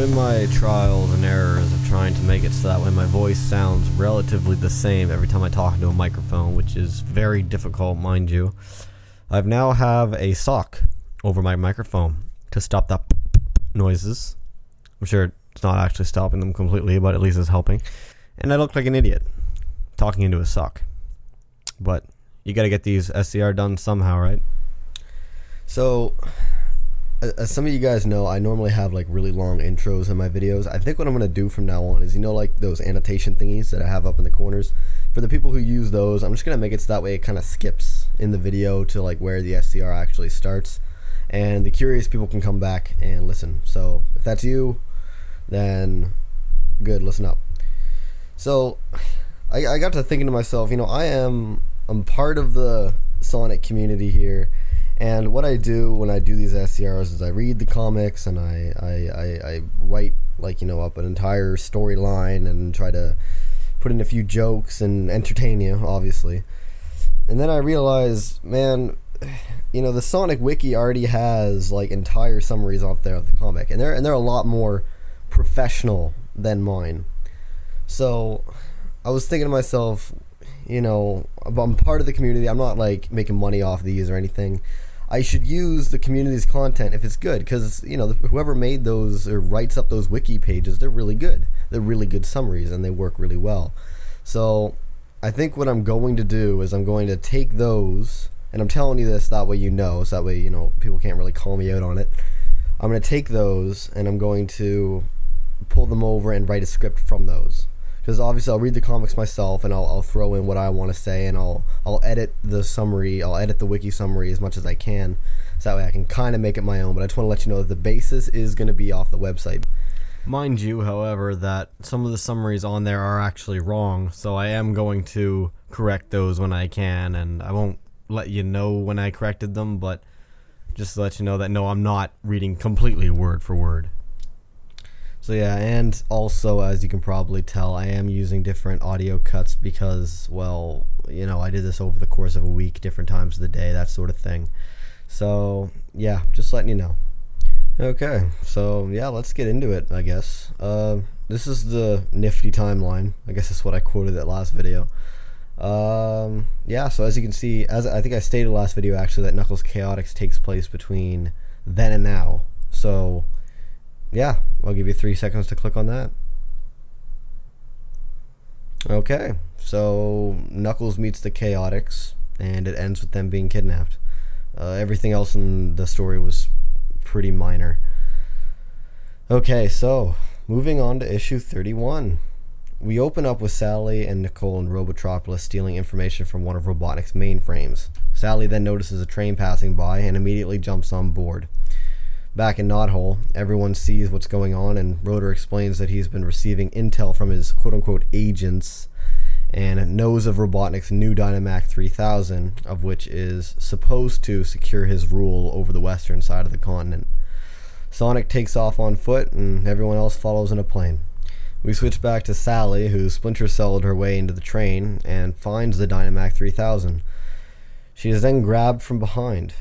in my trials and errors of trying to make it so that way my voice sounds relatively the same every time I talk into a microphone, which is very difficult, mind you, I've now have a sock over my microphone to stop the noises. I'm sure it's not actually stopping them completely, but at least it's helping. And I look like an idiot talking into a sock. But you gotta get these SCR done somehow, right? So, as some of you guys know, I normally have like really long intros in my videos. I think what I'm going to do from now on is, you know, like those annotation thingies that I have up in the corners. For the people who use those, I'm just going to make it so that way it kind of skips in the video to like where the SCR actually starts. And the curious people can come back and listen. So if that's you, then good, listen up. So I got to thinking to myself, you know, I'm part of the Sonic community here. And what I do when I do these SCRs is I read the comics and I write, like, you know, up an entire storyline and try to put in a few jokes and entertain you, obviously. And then I realize, man, you know, the Sonic Wiki already has like entire summaries out there of the comic, and they're a lot more professional than mine. So I was thinking to myself, you know, I'm part of the community. I'm not like making money off these or anything. I should use the community's content if it's good, because, you know, whoever made those or writes up those wiki pages, they're really good. They're really good summaries and they work really well. So I think what I'm going to do is I'm going to take those, and I'm telling you this that way, you know, so that way, you know, people can't really call me out on it. I'm going to take those and I'm going to pull them over and write a script from those. Because obviously I'll read the comics myself and I'll throw in what I want to say, and I'll edit the summary, I'll edit the wiki summary as much as I can, so that way I can kind of make it my own. But I just want to let you know that the basis is going to be off the website. Mind you, however, that some of the summaries on there are actually wrong, so I am going to correct those when I can, and I won't let you know when I corrected them, but just to let you know that no, I'm not reading completely word for word. So yeah, and also, as you can probably tell, I am using different audio cuts because, well, you know, I did this over the course of a week, different times of the day, that sort of thing. So yeah, just letting you know. Okay, so yeah, let's get into it, I guess. This is the nifty timeline. I guess that's what I quoted that last video. Yeah, so as you can see, as I think I stated last video actually, that Knuckles Chaotix takes place between then and now. So yeah, I'll give you 3 seconds to click on that. Okay, so Knuckles meets the Chaotix, and it ends with them being kidnapped. Everything else in the story was pretty minor. Okay, so moving on to issue 31. We open up with Sally and Nicole in Robotropolis stealing information from one of Robotnik's mainframes. Sally then notices a train passing by and immediately jumps on board. Back in Knothole, everyone sees what's going on, and Rotor explains that he's been receiving intel from his quote-unquote agents and knows of Robotnik's new Dynamax 3000, of which is supposed to secure his rule over the western side of the continent. Sonic takes off on foot, and everyone else follows in a plane. We switch back to Sally, who Splinter Celled her way into the train and finds the Dynamax 3000. She is then grabbed from behind.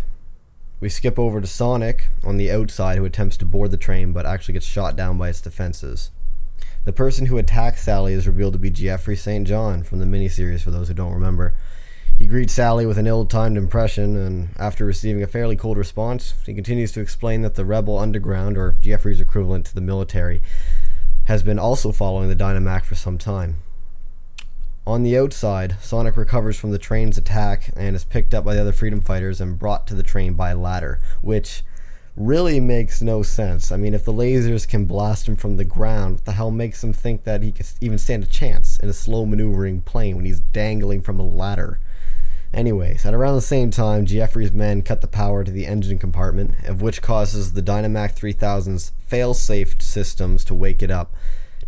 We skip over to Sonic on the outside, who attempts to board the train but actually gets shot down by its defenses. The person who attacks Sally is revealed to be Geoffrey St. John from the miniseries, for those who don't remember. He greets Sally with an ill-timed impression, and after receiving a fairly cold response, he continues to explain that the Rebel Underground, or Geoffrey's equivalent to the military, has been also following the Dynamax for some time. On the outside, Sonic recovers from the train's attack and is picked up by the other freedom fighters and brought to the train by ladder, which really makes no sense. I mean, if the lasers can blast him from the ground, what the hell makes him think that he could even stand a chance in a slow maneuvering plane when he's dangling from a ladder? Anyways, at around the same time, Geoffrey's men cut the power to the engine compartment, of which causes the Dynamax 3000's fail-safe systems to wake it up.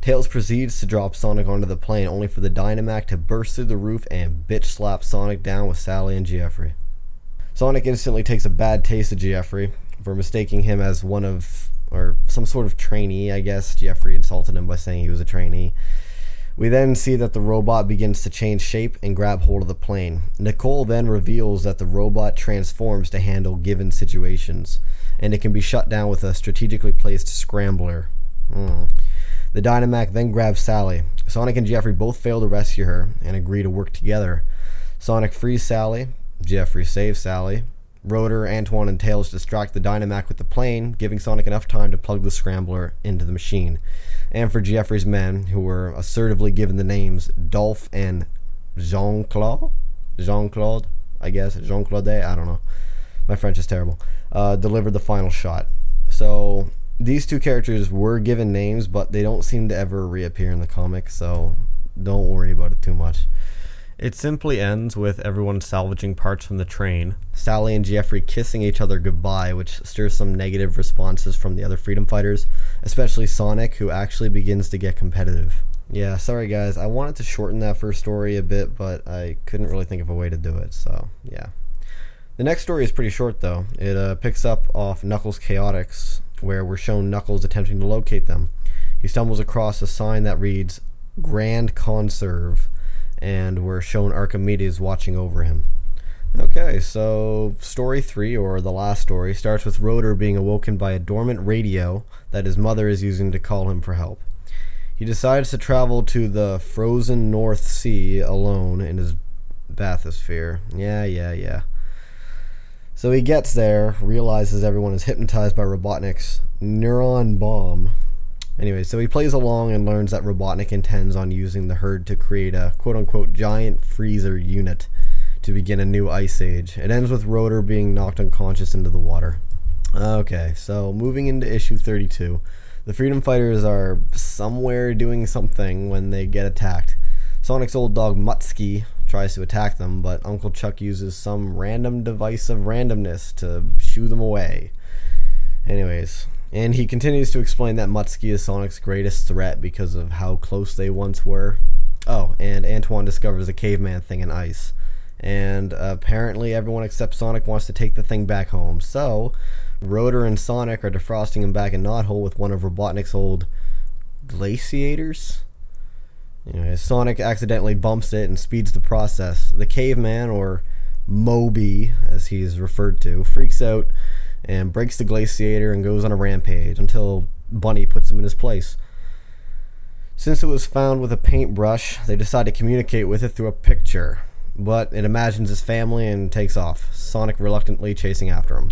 Tails proceeds to drop Sonic onto the plane, only for the Dynamax to burst through the roof and bitch-slap Sonic down with Sally and Geoffrey. Sonic instantly takes a bad taste of Geoffrey for mistaking him as one of, or some sort of trainee, I guess. Geoffrey insulted him by saying he was a trainee. We then see that the robot begins to change shape and grab hold of the plane. Nicole then reveals that the robot transforms to handle given situations, and it can be shut down with a strategically placed scrambler, The Dynamac then grabs Sally. Sonic and Jeffrey both fail to rescue her and agree to work together. Sonic frees Sally. Jeffrey saves Sally. Rotor, Antoine, and Tails distract the Dynamac with the plane, giving Sonic enough time to plug the scrambler into the machine. And for Jeffrey's men, who were assertively given the names Dolph and Jean-Claude, I guess, Jean-Claude, I don't know. My French is terrible. Delivered the final shot. So these two characters were given names, but they don't seem to ever reappear in the comic, so don't worry about it too much. It simply ends with everyone salvaging parts from the train, Sally and Jeffrey kissing each other goodbye, which stirs some negative responses from the other freedom fighters, especially Sonic, who actually begins to get competitive. Yeah, sorry guys, I wanted to shorten that first story a bit, but I couldn't really think of a way to do it, so yeah. The next story is pretty short though. It picks up off Knuckles' Chaotix, where we're shown Knuckles attempting to locate them. He stumbles across a sign that reads, Grand Conserve, and we're shown Archimedes watching over him. Okay, so story 3, or the last story, starts with Rotor being awoken by a dormant radio that his mother is using to call him for help. He decides to travel to the frozen North Sea alone in his bathysphere. Yeah. So he gets there, realizes everyone is hypnotized by Robotnik's neuron bomb. Anyway, so he plays along and learns that Robotnik intends on using the herd to create a quote-unquote giant freezer unit to begin a new ice age. It ends with Rotor being knocked unconscious into the water. Okay, so moving into issue 32. The Freedom Fighters are somewhere doing something when they get attacked. Sonic's old dog Mutsky tries to attack them, but Uncle Chuck uses some random device of randomness to shoo them away. Anyways, and he continues to explain that Mutsky is Sonic's greatest threat because of how close they once were. Oh, and Antoine discovers a caveman thing in ice. And apparently everyone except Sonic wants to take the thing back home. So, Rotor and Sonic are defrosting him back in Knothole with one of Robotnik's old glaciators. Anyway, Sonic accidentally bumps it and speeds the process. The caveman, or Moby as he's referred to, freaks out and breaks the glaciator and goes on a rampage until Bunny puts him in his place. Since it was found with a paintbrush, they decide to communicate with it through a picture, but it imagines his family and takes off, Sonic reluctantly chasing after him.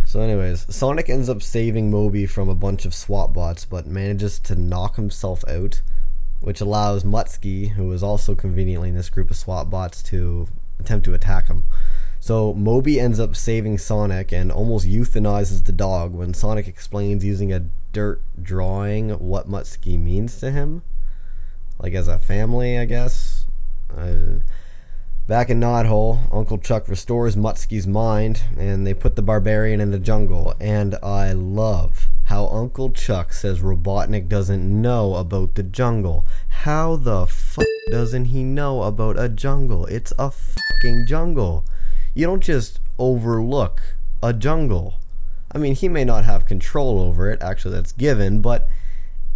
So anyways, Sonic ends up saving Moby from a bunch of SWAT bots, but manages to knock himself out, which allows Mutsky, who is also conveniently in this group of SWAT bots, to attempt to attack him. So Moby ends up saving Sonic and almost euthanizes the dog when Sonic explains using a dirt drawing what Mutsky means to him. Like as a family, I guess. Back in Knothole, Uncle Chuck restores Mutsky's mind and they put the barbarian in the jungle. And I love how Uncle Chuck says Robotnik doesn't know about the jungle. How the fuck doesn't he know about a jungle? It's a fucking jungle. You don't just overlook a jungle. I mean, he may not have control over it, actually that's given, but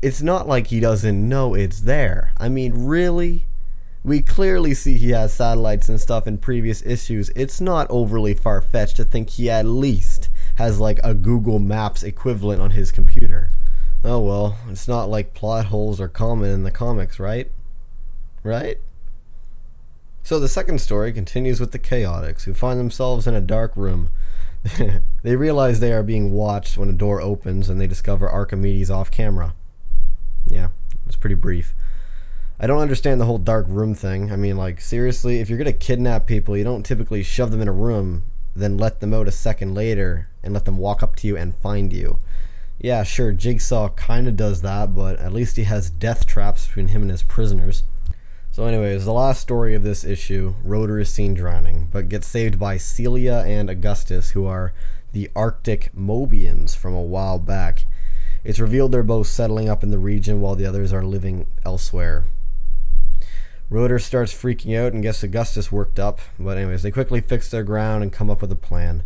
it's not like he doesn't know it's there. I mean, really? We clearly see he has satellites and stuff in previous issues. It's not overly far-fetched to think he at least has like a Google Maps equivalent on his computer. Oh well, it's not like plot holes are common in the comics, right? Right? So the second story continues with the Chaotix, who find themselves in a dark room. They realize they are being watched when a door opens and they discover Archimedes off camera. Yeah, it's pretty brief. I don't understand the whole dark room thing. I mean, like, seriously, if you're gonna kidnap people, you don't typically shove them in a room, then let them out a second later and let them walk up to you and find you. Yeah, sure, Jigsaw kinda does that, but at least he has death traps between him and his prisoners. So anyways, the last story of this issue, Rotor is seen drowning, but gets saved by Celia and Augustus, who are the Arctic Mobians from a while back. It's revealed they're both settling up in the region while the others are living elsewhere. Rotor starts freaking out and gets Augustus worked up, but anyways, they quickly fix their ground and come up with a plan.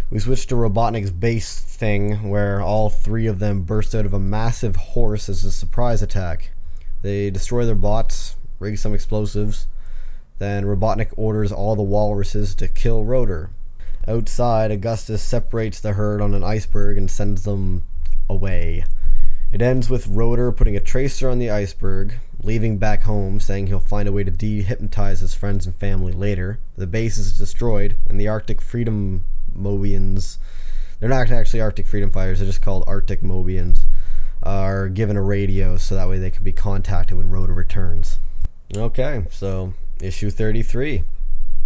We switch to Robotnik's base thing, where all three of them burst out of a massive horse as a surprise attack. They destroy their bots, rig some explosives, then Robotnik orders all the walruses to kill Rotor. Outside, Augustus separates the herd on an iceberg and sends them away. It ends with Rotor putting a tracer on the iceberg, leaving back home, saying he'll find a way to dehypnotize his friends and family later. The base is destroyed, and the Arctic Freedom Mobians, they're not actually Arctic Freedom Fighters, they're just called Arctic Mobians, are given a radio so that way they can be contacted when Rotor returns. Okay, so issue 33.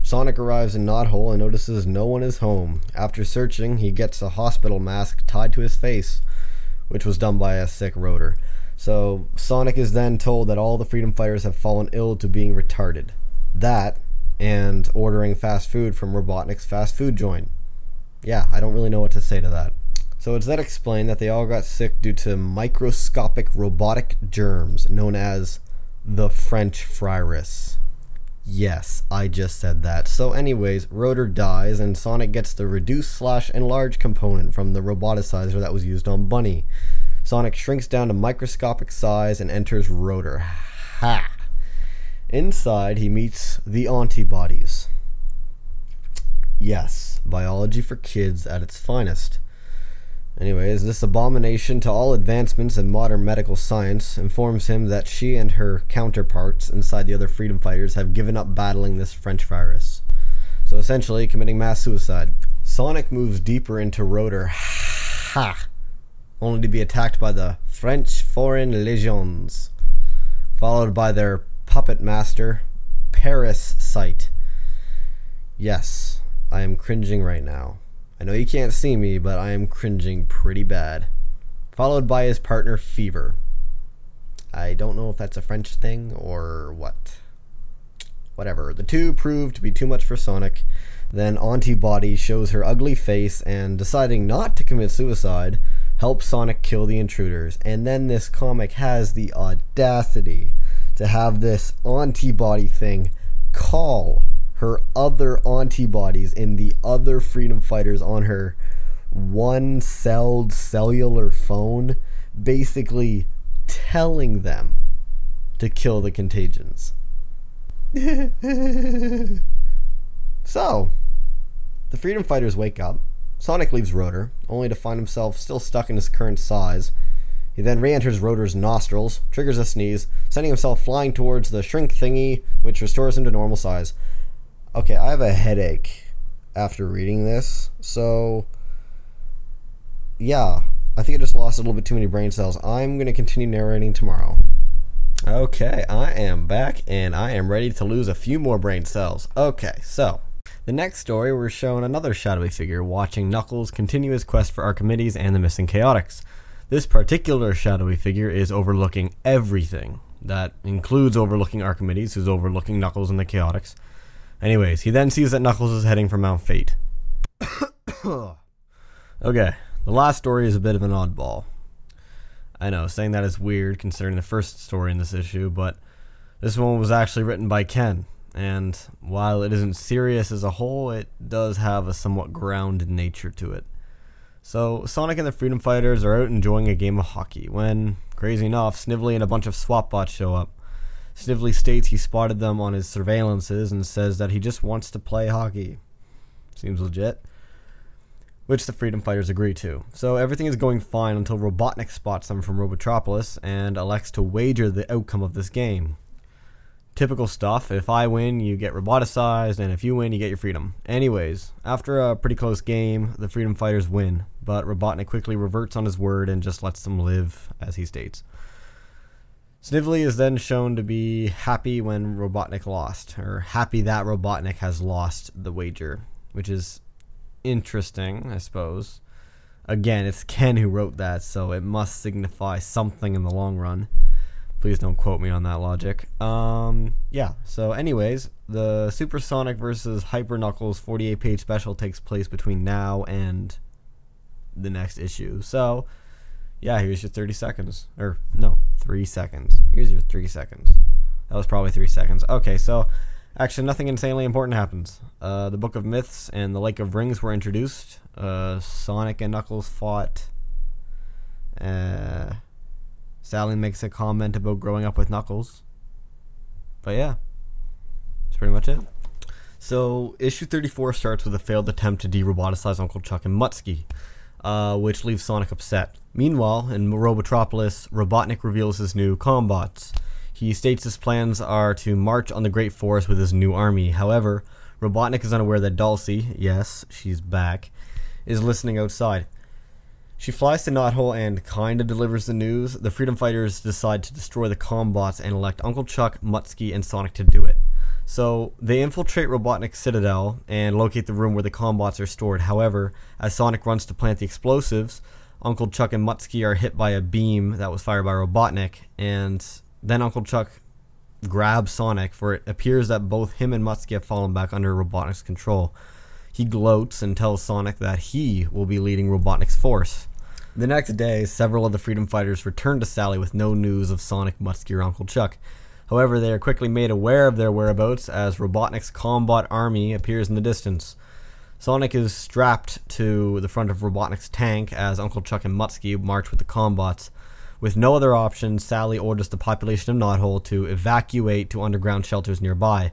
Sonic arrives in Knothole and notices no one is home. After searching, he gets a hospital mask tied to his face, which was done by a sick Rotor. So Sonic is then told that all the Freedom Fighters have fallen ill to being retarded. That, and ordering fast food from Robotnik's fast food joint. Yeah, I don't really know what to say to that. So it's then explained that they all got sick due to microscopic robotic germs known as the French virus. Yes, I just said that. So anyways, Rotor dies and Sonic gets the reduce/enlarge component from the roboticizer that was used on Bunny. Sonic shrinks down to microscopic size and enters Rotor. Ha! Inside, he meets the antibodies. Yes, biology for kids at its finest. Anyways, this abomination to all advancements in modern medical science informs him that she and her counterparts inside the other Freedom Fighters have given up battling this French virus. So essentially, committing mass suicide. Sonic moves deeper into Rotor, ha! Only to be attacked by the French Foreign Legions, followed by their puppet master, Parasite. Yes, I am cringing right now. I know you can't see me, but I am cringing pretty bad. Followed by his partner, Fever. I don't know if that's a French thing or what. Whatever. The two prove to be too much for Sonic. Then Antibody shows her ugly face and, deciding not to commit suicide, helps Sonic kill the intruders. And then this comic has the audacity to have this Antibody thing call her other antibodies in the other Freedom Fighters on her one-celled cellular phone, basically telling them to kill the contagions. So, the Freedom Fighters wake up. Sonic leaves Rotor, only to find himself still stuck in his current size. He then re-enters Rotor's nostrils, triggers a sneeze, sending himself flying towards the shrink thingy, which restores him to normal size. Okay, I have a headache after reading this, so yeah, I think I just lost a little bit too many brain cells. I'm going to continue narrating tomorrow. Okay, I am back, and I am ready to lose a few more brain cells. Okay, so the next story, we're shown another shadowy figure watching Knuckles continue his quest for Archimedes and the missing Chaotix. This particular shadowy figure is overlooking everything. That includes overlooking Archimedes, who's overlooking Knuckles and the Chaotix. Anyways, he then sees that Knuckles is heading for Mount Fate. Okay, the last story is a bit of an oddball. I know, saying that is weird considering the first story in this issue, but this one was actually written by Ken, and while it isn't serious as a whole, it does have a somewhat grounded nature to it. So, Sonic and the Freedom Fighters are out enjoying a game of hockey when, crazy enough, Snively and a bunch of SWAT bots show up. Snively states he spotted them on his surveillances and says that he just wants to play hockey. Seems legit. Which the Freedom Fighters agree to. So everything is going fine until Robotnik spots them from Robotropolis and elects to wager the outcome of this game. Typical stuff. If I win, you get roboticized, and if you win, you get your freedom. Anyways, after a pretty close game, the Freedom Fighters win, but Robotnik quickly reverts on his word and just lets them live, as he states. Snively is then shown to be happy when Robotnik lost, or happy that Robotnik has lost the wager, which is interesting, I suppose. Again, it's Ken who wrote that, so it must signify something in the long run. Please don't quote me on that logic. Yeah, so anyways, the Supersonic vs. Hyper Knuckles 48-page special takes place between now and the next issue. So, yeah, here's your 30 seconds. Or, no, 3 seconds. Here's your 3 seconds. That was probably 3 seconds. Okay, so, actually nothing insanely important happens. The Book of Myths and the Lake of Rings were introduced. Sonic and Knuckles fought. Sally makes a comment about growing up with Knuckles. But yeah, that's pretty much it. So, issue 34 starts with a failed attempt to de-roboticize Uncle Chuck and Mutsky. which leaves Sonic upset. Meanwhile, in Robotropolis, Robotnik reveals his new combots. He states his plans are to march on the Great Forest with his new army. However, Robotnik is unaware that Dulcie, yes, she's back, is listening outside. She flies to Knothole and kinda delivers the news. The Freedom Fighters decide to destroy the combots and elect Uncle Chuck, Mutsky, and Sonic to do it. So, they infiltrate Robotnik's citadel and locate the room where the combots are stored. However, as Sonic runs to plant the explosives, Uncle Chuck and Mutsky are hit by a beam that was fired by Robotnik, and then Uncle Chuck grabs Sonic, for it appears that both him and Mutsky have fallen back under Robotnik's control. He gloats and tells Sonic that he will be leading Robotnik's force. The next day, several of the Freedom Fighters return to Sally with no news of Sonic, Mutsky, or Uncle Chuck. However, they are quickly made aware of their whereabouts as Robotnik's combat army appears in the distance. Sonic is strapped to the front of Robotnik's tank as Uncle Chuck and Mutsky march with the combots. With no other option, Sally orders the population of Knothole to evacuate to underground shelters nearby,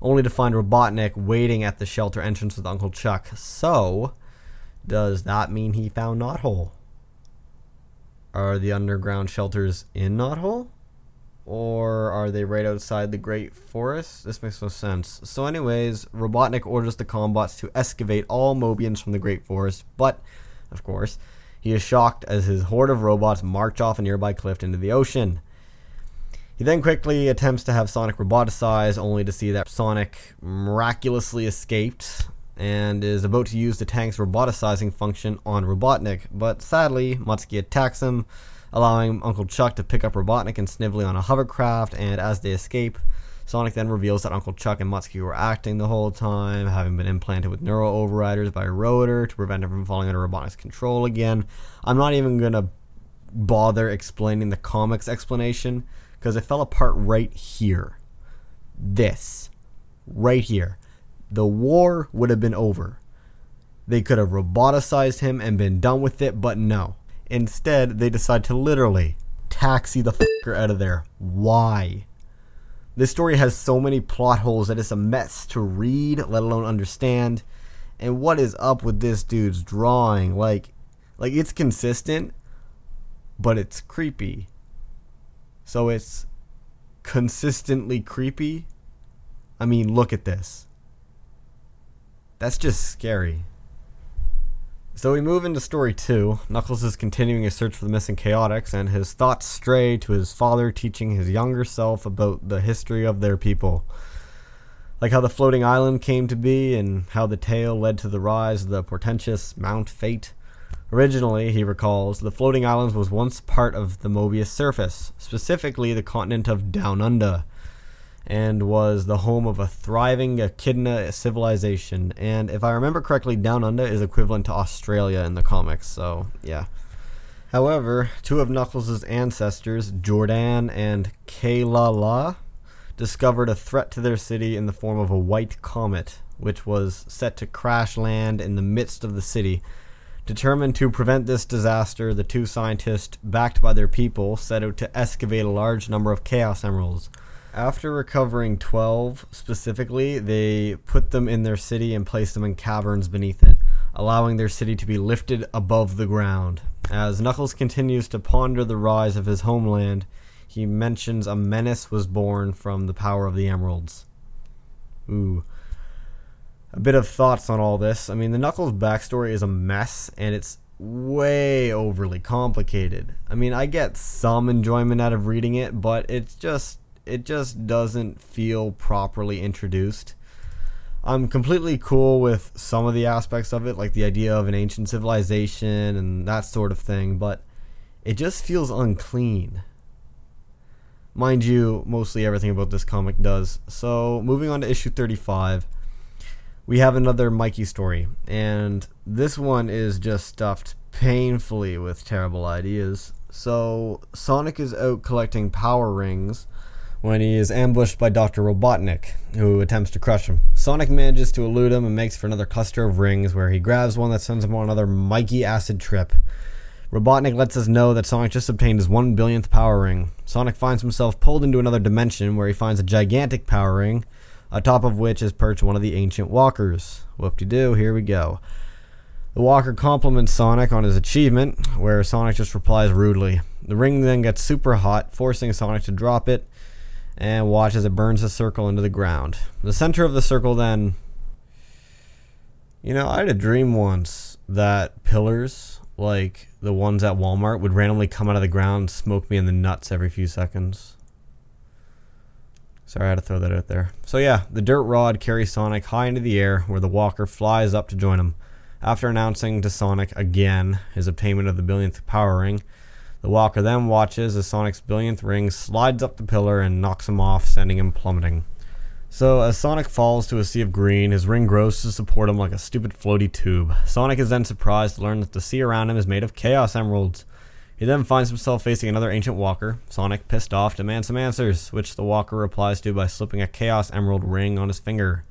only to find Robotnik waiting at the shelter entrance with Uncle Chuck. So, does that mean he found Knothole? Are the underground shelters in Knothole? Or are they right outside the Great Forest? This makes no sense. So anyways, Robotnik orders the combots to excavate all Mobians from the Great Forest, but, of course, he is shocked as his horde of robots march off a nearby cliff into the ocean. He then quickly attempts to have Sonic roboticize, only to see that Sonic miraculously escaped and is about to use the tank's roboticizing function on Robotnik, but sadly, Mutsky attacks him, allowing Uncle Chuck to pick up Robotnik and Snively on a hovercraft, and as they escape, Sonic then reveals that Uncle Chuck and Mutsky were acting the whole time, having been implanted with neural overriders by Rotor to prevent him from falling under Robotnik's control again. I'm not even going to bother explaining the comics explanation, because it fell apart right here. This. Right here. The war would have been over. They could have roboticized him and been done with it, but no. Instead, they decide to literally taxi the fucker out of there. Why? This story has so many plot holes that it's a mess to read, let alone understand. And what is up with this dude's drawing? Like it's consistent, but it's creepy. So it's consistently creepy. I mean, look at this. That's just scary. So we move into story 2. Knuckles is continuing his search for the missing Chaotix, and his thoughts stray to his father teaching his younger self about the history of their people. Like how the floating island came to be, and how the tale led to the rise of the portentous Mount Fate. Originally, he recalls, the floating islands was once part of the Mobius surface, specifically the continent of Down Under, and was the home of a thriving Echidna civilization. And if I remember correctly, Down Under is equivalent to Australia in the comics, so yeah. However, two of Knuckles' ancestors, Jordan and Kaylala, discovered a threat to their city in the form of a white comet, which was set to crash land in the midst of the city. Determined to prevent this disaster, the two scientists, backed by their people, set out to excavate a large number of Chaos Emeralds. After recovering 12 specifically, they put them in their city and placed them in caverns beneath it, allowing their city to be lifted above the ground. As Knuckles continues to ponder the rise of his homeland, he mentions a menace was born from the power of the emeralds. Ooh. A bit of thoughts on all this. I mean, the Knuckles backstory is a mess, and it's way overly complicated. I mean, I get some enjoyment out of reading it, but it just doesn't feel properly introduced. I'm completely cool with some of the aspects of it, like the idea of an ancient civilization and that sort of thing, but it just feels unclean. Mind you, mostly everything about this comic does. So, moving on to issue 35, we have another Mikey story, and this one is just stuffed painfully with terrible ideas. So, Sonic is out collecting power rings when he is ambushed by Dr. Robotnik, who attempts to crush him. Sonic manages to elude him and makes for another cluster of rings, where he grabs one that sends him on another Mikey acid trip. Robotnik lets us know that Sonic just obtained his 1 billionth power ring. Sonic finds himself pulled into another dimension, where he finds a gigantic power ring, atop of which is perched one of the ancient walkers. Whoop-de-doo, here we go. The walker compliments Sonic on his achievement, where Sonic just replies rudely. The ring then gets super hot, forcing Sonic to drop it, and watch as it burns the circle into the ground. The center of the circle then... I had a dream once that pillars, like the ones at Walmart, would randomly come out of the ground and smoke me in the nuts every few seconds. Sorry, I had to throw that out there. So yeah, the dirt rod carries Sonic high into the air, where the walker flies up to join him. After announcing to Sonic again his obtainment of the billionth power ring, the walker then watches as Sonic's billionth ring slides up the pillar and knocks him off, sending him plummeting. So as Sonic falls to a sea of green, his ring grows to support him like a stupid floaty tube. Sonic is then surprised to learn that the sea around him is made of Chaos Emeralds. He then finds himself facing another ancient walker. Sonic, pissed off, demands some answers, which the walker replies to by slipping a Chaos Emerald ring on his finger.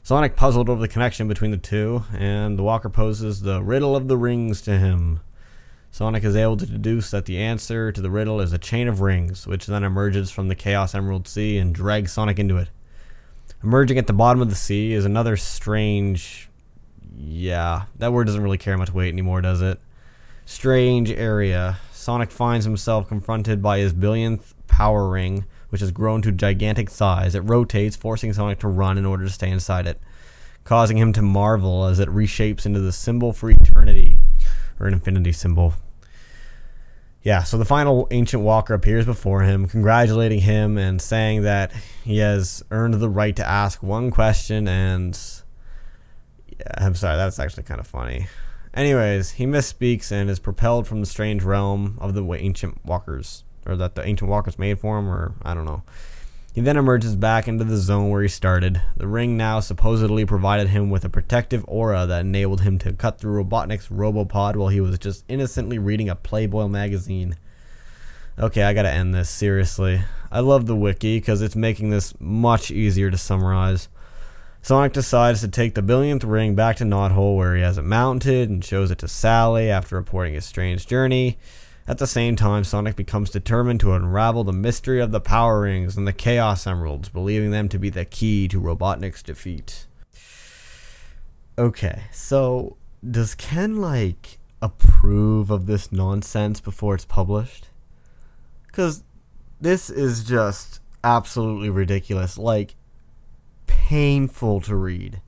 Sonic puzzled over the connection between the two, and the walker poses the riddle of the rings to him. Sonic is able to deduce that the answer to the riddle is a chain of rings, which then emerges from the Chaos Emerald Sea and drags Sonic into it. Emerging at the bottom of the sea is another strange... yeah, that word doesn't really carry much weight anymore, does it? Strange area. Sonic finds himself confronted by his billionth power ring, which has grown to gigantic size. It rotates, forcing Sonic to run in order to stay inside it, causing him to marvel as it reshapes into the symbol for eternity, or an infinity symbol. Yeah, so the final ancient walker appears before him, congratulating him and saying that he has earned the right to ask one question, and... yeah, I'm sorry, that's actually kind of funny. Anyways, he misspeaks and is propelled from the strange realm of the ancient walkers, or that the ancient walkers made for him, or I don't know. He then emerges back into the zone where he started. The ring now supposedly provided him with a protective aura that enabled him to cut through Robotnik's Robopod while he was just innocently reading a Playboy magazine. Okay, I gotta end this, seriously. I love the wiki because it's making this much easier to summarize. Sonic decides to take the billionth ring back to Knothole, where he has it mounted, and shows it to Sally after reporting his strange journey. At the same time, Sonic becomes determined to unravel the mystery of the Power Rings and the Chaos Emeralds, believing them to be the key to Robotnik's defeat. Okay, so does Ken, approve of this nonsense before it's published? Because this is just absolutely ridiculous. Painful to read.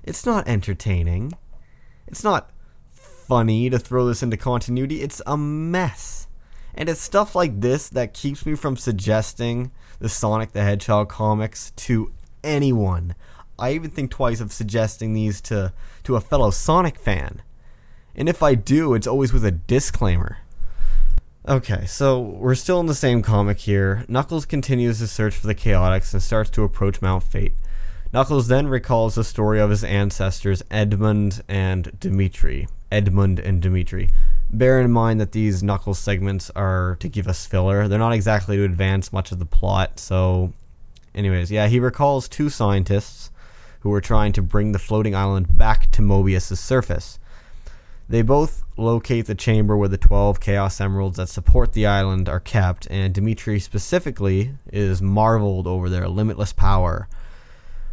It's not entertaining. It's not funny to throw this into continuity. It's a mess. And it's stuff like this that keeps me from suggesting the Sonic the Hedgehog comics to anyone. I even think twice of suggesting these to a fellow Sonic fan. And if I do, it's always with a disclaimer. Okay, so we're still in the same comic here. Knuckles continues his search for the Chaotix and starts to approach Mount Fate. Knuckles then recalls the story of his ancestors Edmund and Dimitri. Bear in mind that these Knuckles segments are to give us filler. They're not exactly to advance much of the plot, so... anyways, yeah, he recalls two scientists who were trying to bring the floating island back to Mobius' surface. They both locate the chamber where the 12 Chaos Emeralds that support the island are kept, and Dimitri specifically is marveled over their limitless power.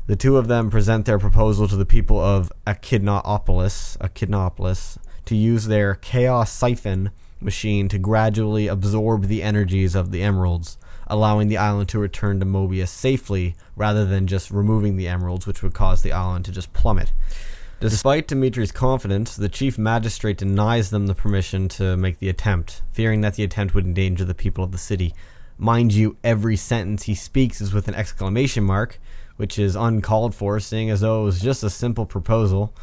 The two of them present their proposal to the people of Echidnaopolis to use their Chaos Siphon machine to gradually absorb the energies of the emeralds, allowing the island to return to Mobius safely, rather than just removing the emeralds, which would cause the island to just plummet. Despite Dimitri's confidence, the chief magistrate denies them the permission to make the attempt, fearing that the attempt would endanger the people of the city. Mind you, every sentence he speaks is with an exclamation mark, which is uncalled for, seeing as though it was just a simple proposal.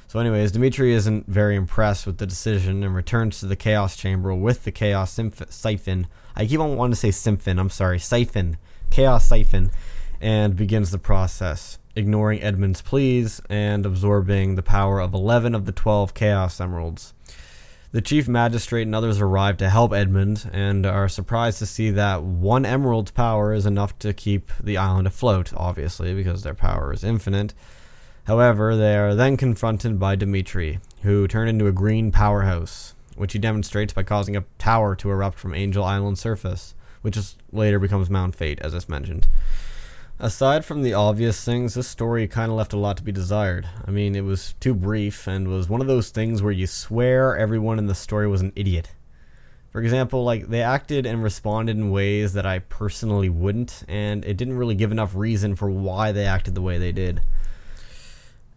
So anyways, Dimitri isn't very impressed with the decision and returns to the Chaos Chamber with the Chaos Siphon. I keep on wanting to say Siphon. Chaos Siphon, and begins the process, ignoring Edmund's pleas and absorbing the power of 11 of the 12 Chaos Emeralds. The Chief Magistrate and others arrive to help Edmund, and are surprised to see that one emerald's power is enough to keep the island afloat, obviously, because their power is infinite. However, they are then confronted by Dimitri, who turned into a green powerhouse, which he demonstrates by causing a tower to erupt from Angel Island's surface, which later becomes Mount Fate, as I mentioned. Aside from the obvious things, this story kind of left a lot to be desired. I mean, it was too brief and was one of those things where you swear everyone in the story was an idiot. For example, like, they acted and responded in ways that I personally wouldn't, and it didn't really give enough reason for why they acted the way they did.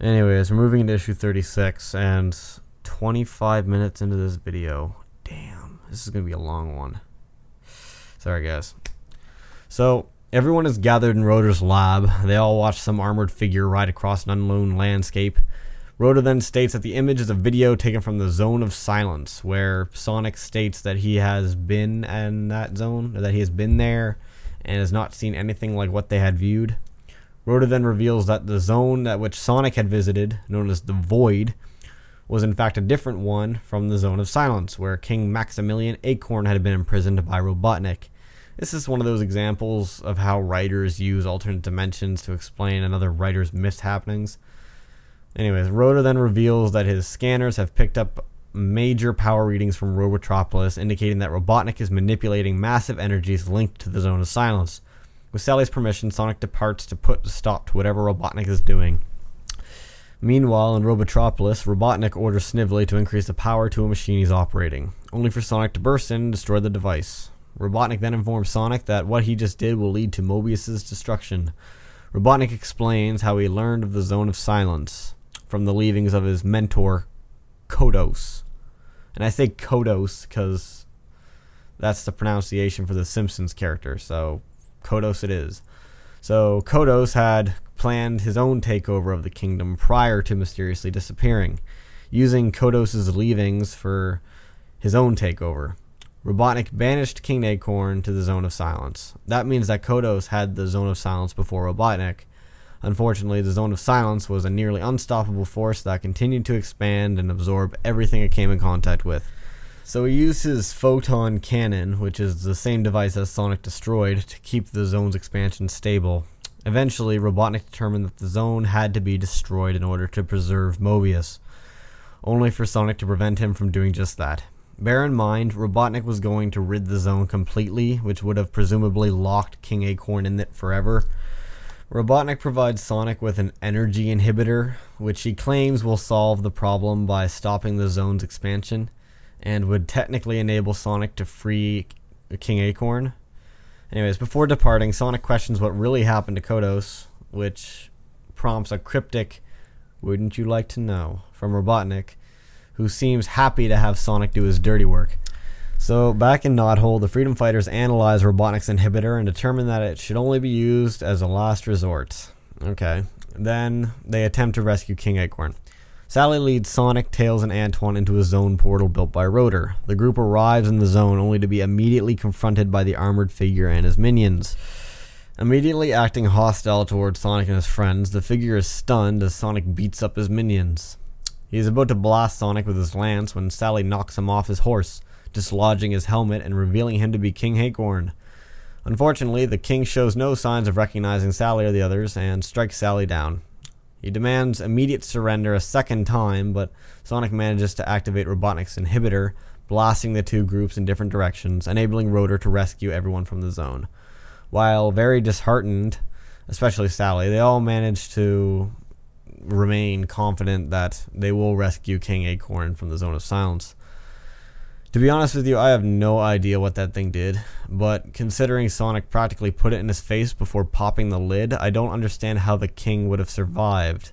Anyways, we're moving into issue 36, and 25 minutes into this video. Damn, this is going to be a long one. Sorry, guys. So, everyone is gathered in Rotor's lab. They all watch some armored figure ride across an unknown landscape. Rotor then states that the image is a video taken from the Zone of Silence, where Sonic states that he has been in that zone, or that he has been there, and has not seen anything like what they had viewed. Rotor then reveals that the zone at which Sonic had visited, known as the Void, was in fact a different one from the Zone of Silence, where King Maximilian Acorn had been imprisoned by Robotnik. This is one of those examples of how writers use alternate dimensions to explain another writer's mishappenings. Anyways, Rotor then reveals that his scanners have picked up major power readings from Robotropolis, indicating that Robotnik is manipulating massive energies linked to the Zone of Silence. With Sally's permission, Sonic departs to put a stop to whatever Robotnik is doing. Meanwhile, in Robotropolis, Robotnik orders Snively to increase the power to a machine he's operating, only for Sonic to burst in and destroy the device. Robotnik then informs Sonic that what he just did will lead to Mobius's destruction. Robotnik explains how he learned of the Zone of Silence from the leavings of his mentor, Kodos. And I say Kodos because that's the pronunciation for the Simpsons character, so Kodos it is. So Kodos had planned his own takeover of the kingdom prior to mysteriously disappearing, using Kodos' leavings for his own takeover. Robotnik banished King Acorn to the Zone of Silence. That means that Kodos had the Zone of Silence before Robotnik. Unfortunately, the Zone of Silence was a nearly unstoppable force that continued to expand and absorb everything it came in contact with. So he used his photon cannon, which is the same device as Sonic destroyed, to keep the zone's expansion stable. Eventually, Robotnik determined that the zone had to be destroyed in order to preserve Mobius, only for Sonic to prevent him from doing just that. Bear in mind, Robotnik was going to rid the zone completely, which would have presumably locked King Acorn in it forever. Robotnik provides Sonic with an energy inhibitor, which he claims will solve the problem by stopping the zone's expansion, and would technically enable Sonic to free King Acorn. Anyways, before departing, Sonic questions what really happened to Kodos, which prompts a cryptic, "Wouldn't you like to know?" from Robotnik, who seems happy to have Sonic do his dirty work. So, back in Knothole, the Freedom Fighters analyze Robotnik's inhibitor and determine that it should only be used as a last resort. Okay. Then, they attempt to rescue King Acorn. Sally leads Sonic, Tails, and Antoine into a zone portal built by Rotor. The group arrives in the zone only to be immediately confronted by the armored figure and his minions. Immediately acting hostile towards Sonic and his friends, the figure is stunned as Sonic beats up his minions. He is about to blast Sonic with his lance when Sally knocks him off his horse, dislodging his helmet and revealing him to be King Acorn. Unfortunately, the king shows no signs of recognizing Sally or the others and strikes Sally down. He demands immediate surrender a second time, but Sonic manages to activate Robotnik's inhibitor, blasting the two groups in different directions, enabling Rotor to rescue everyone from the zone. While very disheartened, especially Sally, they all manage to remain confident that they will rescue King Acorn from the Zone of Silence. To be honest with you, I have no idea what that thing did, but considering Sonic practically put it in his face before popping the lid, I don't understand how the king would have survived.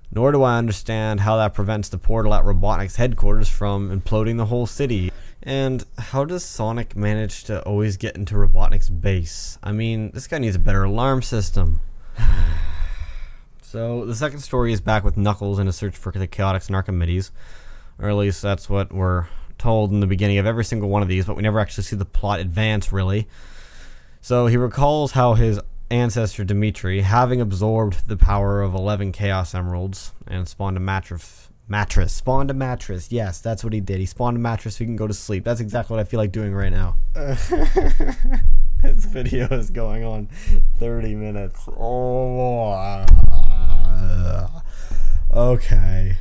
Nor do I understand how that prevents the portal at Robotnik's headquarters from imploding the whole city. And how does Sonic manage to always get into Robotnik's base? I mean, this guy needs a better alarm system. So, the second story is back with Knuckles in a search for the Chaotix and Archimedes. Or at least that's what we're told in the beginning of every single one of these, but we never actually see the plot advance, really. So he recalls how his ancestor Dimitri, having absorbed the power of 11 Chaos Emeralds and spawned a mattress. Yes, that's what he did. He spawned a mattress so he can go to sleep. That's exactly what I feel like doing right now. This video is going on 30 minutes. Oh. Okay.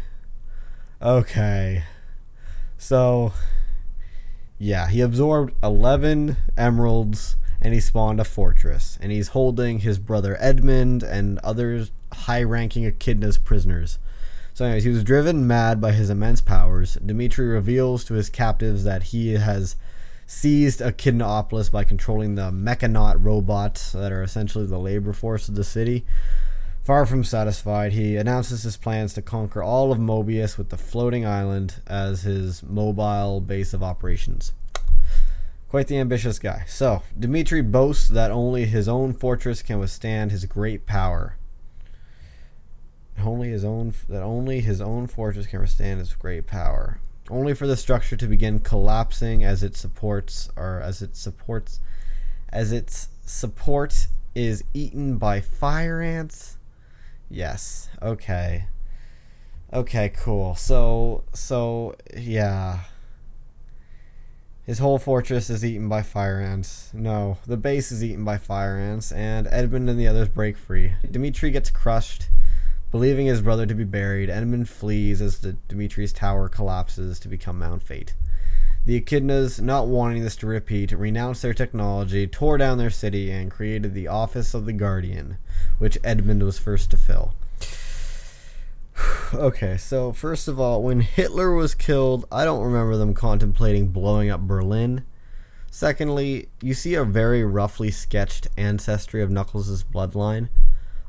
So, yeah, he absorbed 11 emeralds and he spawned a fortress, and he's holding his brother Edmund and other high-ranking echidnas prisoners. So anyways, he was driven mad by his immense powers. Dimitri reveals to his captives that he has seized Echidnaopolis by controlling the Mechanaut robots that are essentially the labor force of the city. Far from satisfied, he announces his plans to conquer all of Mobius with the floating island as his mobile base of operations. Quite the ambitious guy. So, Dimitri boasts that only his own fortress can withstand his great power. Only his own fortress can withstand his great power. Only for the structure to begin collapsing as its support is eaten by fire ants. Yes. Okay, cool. So yeah. His whole fortress is eaten by fire ants. No, the base is eaten by fire ants, and Edmund and the others break free. Dimitri gets crushed, believing his brother to be buried. Edmund flees as Dimitri's tower collapses to become Mount Fate. The Echidnas, not wanting this to repeat, renounced their technology, tore down their city, and created the Office of the Guardian, which Edmund was first to fill. Okay, so first of all, when Hitler was killed, I don't remember them contemplating blowing up Berlin. Secondly, you see a very roughly sketched ancestry of Knuckles' bloodline.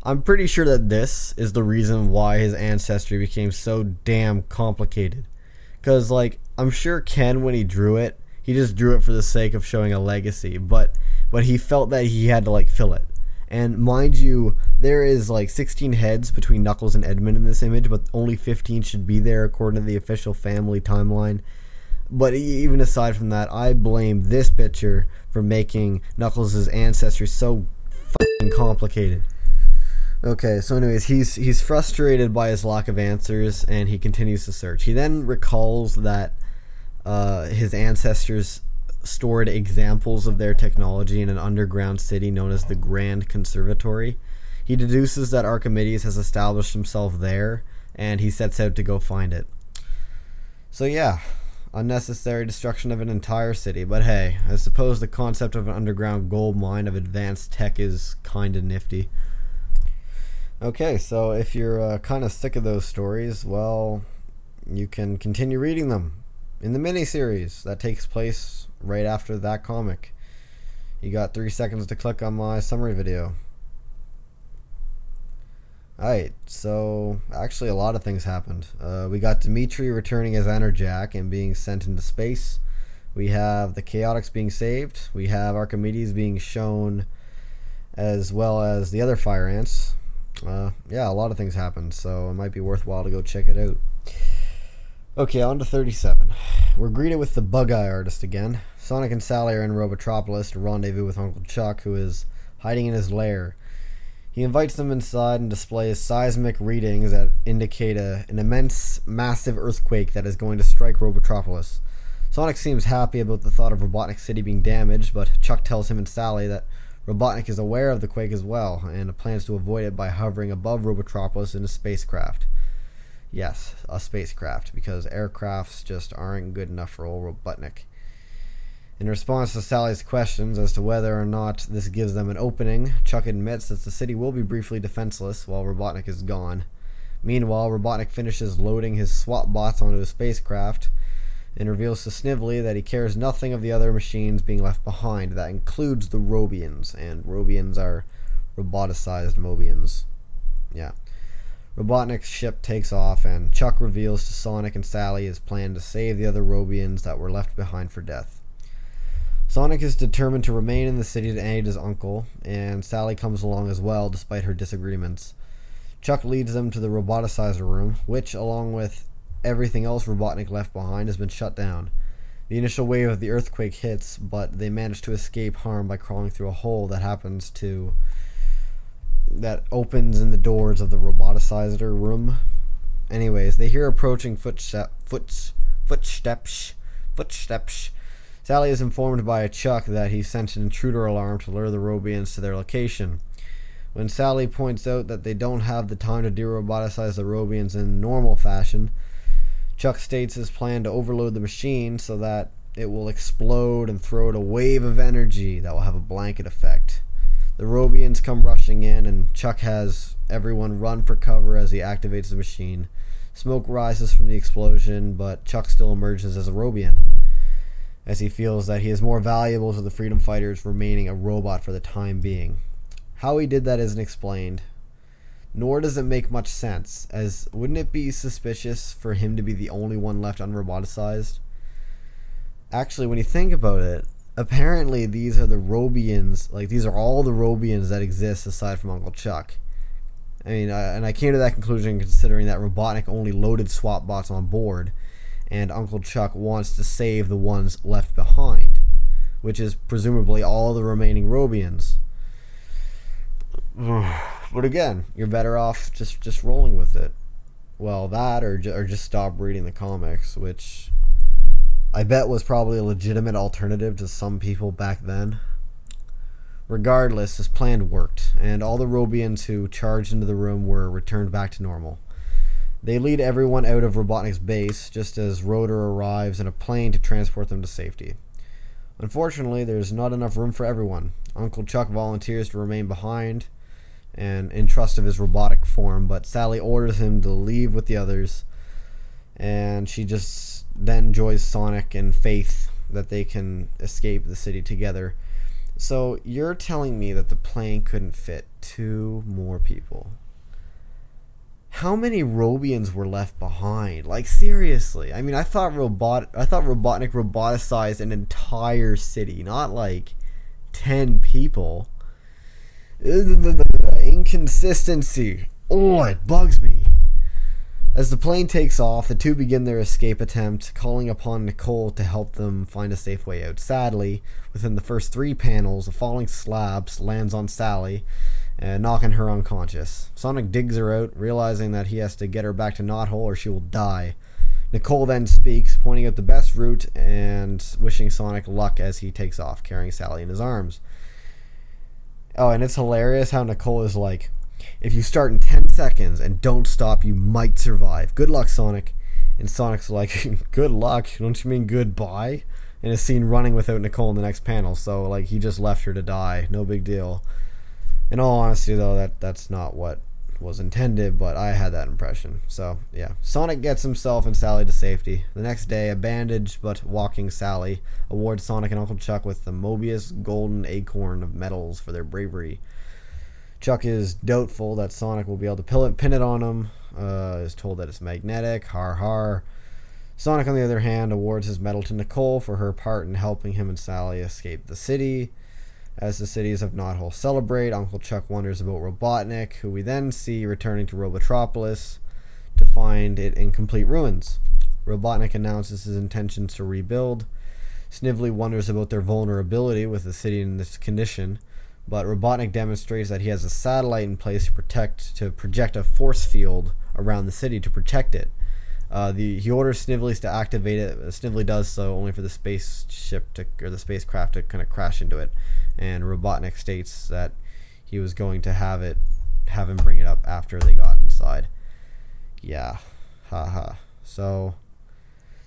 I'm pretty sure that this is the reason why his ancestry became so damn complicated. Because, like, I'm sure Ken, when he drew it, he just drew it for the sake of showing a legacy, but he felt that he had to, like, fill it. And mind you, there is like 16 heads between Knuckles and Edmund in this image, but only 15 should be there according to the official family timeline. But even aside from that, I blame this picture for making Knuckles' ancestry so fucking complicated. Okay, so anyways, he's frustrated by his lack of answers, and he continues to search. He then recalls that his ancestors stored examples of their technology in an underground city known as the Grand Conservatory. He deduces that Archimedes has established himself there, and he sets out to go find it. So yeah, unnecessary destruction of an entire city, but hey, I suppose the concept of an underground gold mine of advanced tech is kinda nifty. Okay, so if you're kinda sick of those stories, well, you can continue reading them in the miniseries that takes place right after that comic. You got 3 seconds to click on my summary video. Alright, so actually a lot of things happened. We got Dimitri returning as Enerjack and being sent into space. We have the Chaotix being saved. We have Archimedes being shown, as well as the other fire ants. Yeah, a lot of things happened, so it might be worthwhile to go check it out. Okay, on to 37. We're greeted with the Bug-Eye artist again. Sonic and Sally are in Robotropolis to rendezvous with Uncle Chuck, who is hiding in his lair. He invites them inside and displays seismic readings that indicate an immense, massive earthquake that is going to strike Robotropolis. Sonic seems happy about the thought of Robotnik City being damaged, but Chuck tells him and Sally that Robotnik is aware of the quake as well, and plans to avoid it by hovering above Robotropolis in a spacecraft. Yes, a spacecraft, because aircrafts just aren't good enough for old Robotnik. In response to Sally's questions as to whether or not this gives them an opening, Chuck admits that the city will be briefly defenseless while Robotnik is gone. Meanwhile, Robotnik finishes loading his SWAT bots onto his spacecraft and reveals to Snively that he cares nothing of the other machines being left behind. That includes the Robians, and Robians are roboticized Mobians. Yeah. Robotnik's ship takes off, and Chuck reveals to Sonic and Sally his plan to save the other Robians that were left behind for death. Sonic is determined to remain in the city to aid his uncle, and Sally comes along as well despite her disagreements. Chuck leads them to the roboticizer room, which, along with everything else Robotnik left behind, has been shut down. The initial wave of the earthquake hits, but they manage to escape harm by crawling through a hole that opens in the doors of the roboticizer room. Anyways, they hear approaching footsteps. Sally is informed by Chuck that he sent an intruder alarm to lure the Robians to their location. When Sally points out that they don't have the time to de-roboticize the Robians in normal fashion, Chuck states his plan to overload the machine so that it will explode and throw out a wave of energy that will have a blanket effect. The Robians come rushing in, and Chuck has everyone run for cover as he activates the machine. Smoke rises from the explosion, but Chuck still emerges as a Robian, as he feels that he is more valuable to the freedom fighters remaining a robot for the time being. How he did that isn't explained, nor does it make much sense, as wouldn't it be suspicious for him to be the only one left unroboticized? Actually, when you think about it, apparently these are the Robians, like these are all the Robians that exist aside from Uncle Chuck. I mean, and I came to that conclusion considering that Robotnik only loaded swap bots on board, and Uncle Chuck wants to save the ones left behind, which is presumably all the remaining Robians. But again, you're better off just rolling with it. Well, that or just stop reading the comics, which I bet was probably a legitimate alternative to some people back then. Regardless, his plan worked, and all the Robians who charged into the room were returned back to normal. They lead everyone out of Robotnik's base, just as Rotor arrives in a plane to transport them to safety. Unfortunately, there's not enough room for everyone. Uncle Chuck volunteers to remain behind, and in trust of his robotic form, but Sally orders him to leave with the others, and she just then joins Sonic and Faith that they can escape the city together. So you're telling me that the plane couldn't fit 2 more people? How many Robians were left behind? Like, seriously. I mean, I thought Robotnik roboticized an entire city, not like 10 people. Inconsistency. Oh, it bugs me. As the plane takes off, the two begin their escape attempt, calling upon Nicole to help them find a safe way out. Sadly, within the first 3 panels, a falling slab lands on Sally, knocking her unconscious. Sonic digs her out, realizing that he has to get her back to Knothole or she will die. Nicole then speaks, pointing out the best route and wishing Sonic luck as he takes off, carrying Sally in his arms. Oh, and it's hilarious how Nicole is like, if you start in 10 seconds and don't stop, you might survive. Good luck, Sonic. And Sonic's like, good luck? Don't you mean goodbye? And is seen running without Nicole in the next panel. So, like, he just left her to die. No big deal. In all honesty, though, that's not what was intended, but I had that impression. So, yeah. Sonic gets himself and Sally to safety. The next day, a bandaged but walking Sally awards Sonic and Uncle Chuck with the Mobius Golden Acorn of medals for their bravery. Chuck is doubtful that Sonic will be able to pin it on him, is told that it's magnetic, har har. Sonic, on the other hand, awards his medal to Nicole for her part in helping him and Sally escape the city. As the cities of Knothole celebrate, Uncle Chuck wonders about Robotnik, who we then see returning to Robotropolis to find it in complete ruins. Robotnik announces his intentions to rebuild. Snively wonders about their vulnerability with the city in this condition, but Robotnik demonstrates that he has a satellite in place to project a force field around the city to protect it. He orders Snively's to activate it. Snively does so only for the spacecraft to kind of crash into it, and Robotnik states that he was going to have him bring it up after they got inside. Yeah, haha. So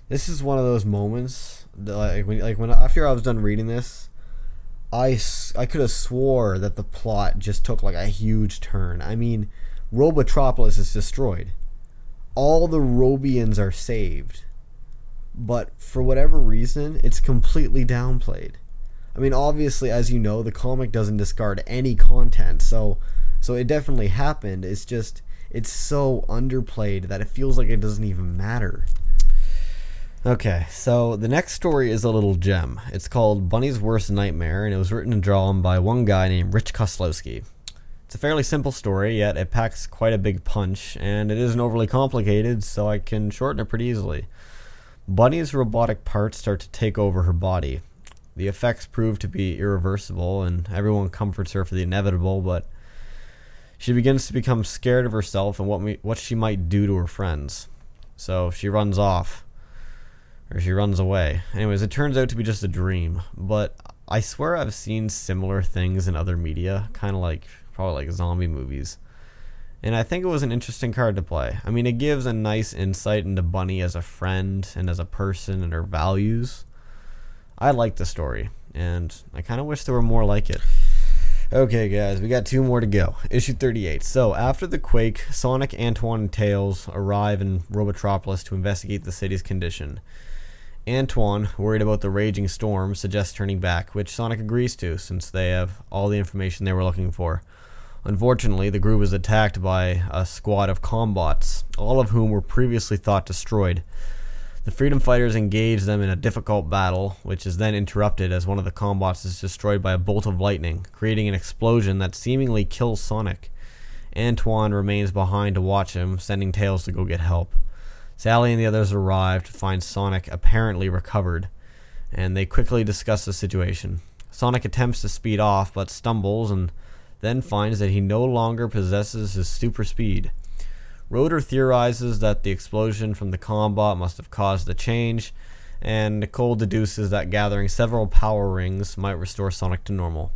this is one of those moments that, when after I was done reading this, I could have swore that the plot just took like a huge turn. I mean, Robotropolis is destroyed. All the Robians are saved. But for whatever reason, it's completely downplayed. I mean, obviously, as you know, the comic doesn't discard any content, so it definitely happened. It's just, it's so underplayed that it feels like it doesn't even matter. Okay, so the next story is a little gem. It's called Bunny's Worst Nightmare, and it was written and drawn by one guy named Rich Koslowski. It's a fairly simple story, yet it packs quite a big punch, and it isn't overly complicated, so I can shorten it pretty easily. Bunny's robotic parts start to take over her body. The effects prove to be irreversible, and everyone comforts her for the inevitable, but she begins to become scared of herself and what she might do to her friends. So she runs off. Or she runs away. Anyways, it turns out to be just a dream, but I swear I've seen similar things in other media, kind of like, probably like zombie movies. And I think it was an interesting card to play. I mean, it gives a nice insight into Bunny as a friend and as a person and her values. I like the story, and I kind of wish there were more like it. Okay, guys, we got 2 more to go. Issue 38. So, after the quake, Sonic, Antoine, and Tails arrive in Robotropolis to investigate the city's condition. Antoine, worried about the raging storm, suggests turning back, which Sonic agrees to, since they have all the information they were looking for. Unfortunately, the group is attacked by a squad of combots, all of whom were previously thought destroyed. The Freedom Fighters engage them in a difficult battle, which is then interrupted as one of the combots is destroyed by a bolt of lightning, creating an explosion that seemingly kills Sonic. Antoine remains behind to watch him, sending Tails to go get help. Sally and the others arrive to find Sonic apparently recovered, and they quickly discuss the situation. Sonic attempts to speed off, but stumbles and then finds that he no longer possesses his super speed. Rotor theorizes that the explosion from the Combot must have caused the change, and Nicole deduces that gathering several power rings might restore Sonic to normal.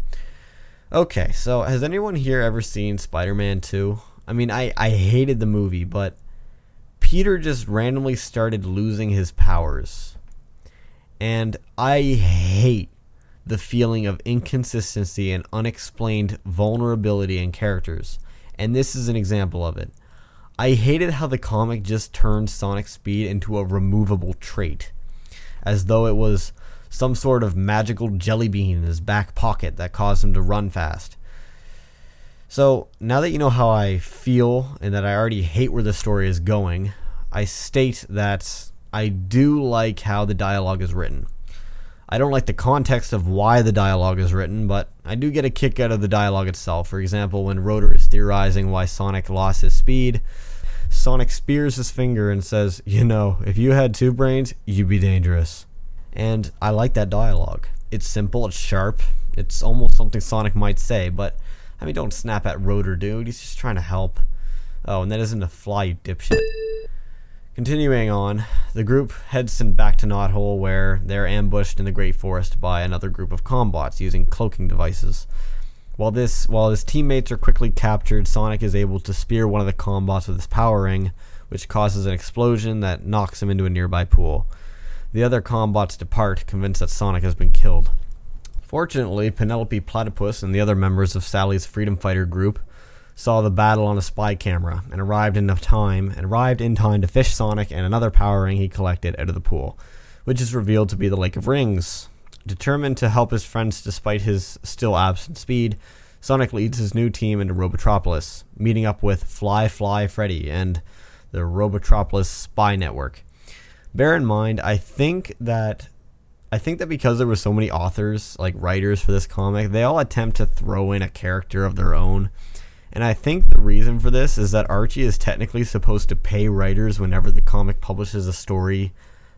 Okay, so has anyone here ever seen Spider-Man 2? I mean, I hated the movie, but Peter just randomly started losing his powers. And I hate the feeling of inconsistency and unexplained vulnerability in characters, and this is an example of it. I hated how the comic just turned Sonic's speed into a removable trait, as though it was some sort of magical jelly bean in his back pocket that caused him to run fast. So, now that you know how I feel and that I already hate where the story is going, I state that I do like how the dialogue is written. I don't like the context of why the dialogue is written, but I do get a kick out of the dialogue itself. For example, when Rotor is theorizing why Sonic lost his speed, Sonic spears his finger and says, "You know, if you had 2 brains, you'd be dangerous." And I like that dialogue. It's simple, it's sharp, it's almost something Sonic might say, but I mean, don't snap at Rotor, dude. He's just trying to help. Oh, and that isn't a fly, you dipshit. Continuing on, the group heads back to Knothole, where they're ambushed in the Great Forest by another group of combots using cloaking devices. While his teammates are quickly captured, Sonic is able to spear one of the combots with his power ring, which causes an explosion that knocks him into a nearby pool. The other combots depart, convinced that Sonic has been killed. Fortunately, Penelope Platypus and the other members of Sally's Freedom Fighter group saw the battle on a spy camera and arrived in time to fish Sonic and another power ring he collected out of the pool, which is revealed to be the Lake of Rings. Determined to help his friends despite his still absent speed, Sonic leads his new team into Robotropolis, meeting up with Fly Freddy and the Robotropolis spy network. Bear in mind, I think that because there were so many authors, like writers for this comic, they all attempt to throw in a character of their own. And I think the reason for this is that Archie is technically supposed to pay writers whenever the comic publishes a story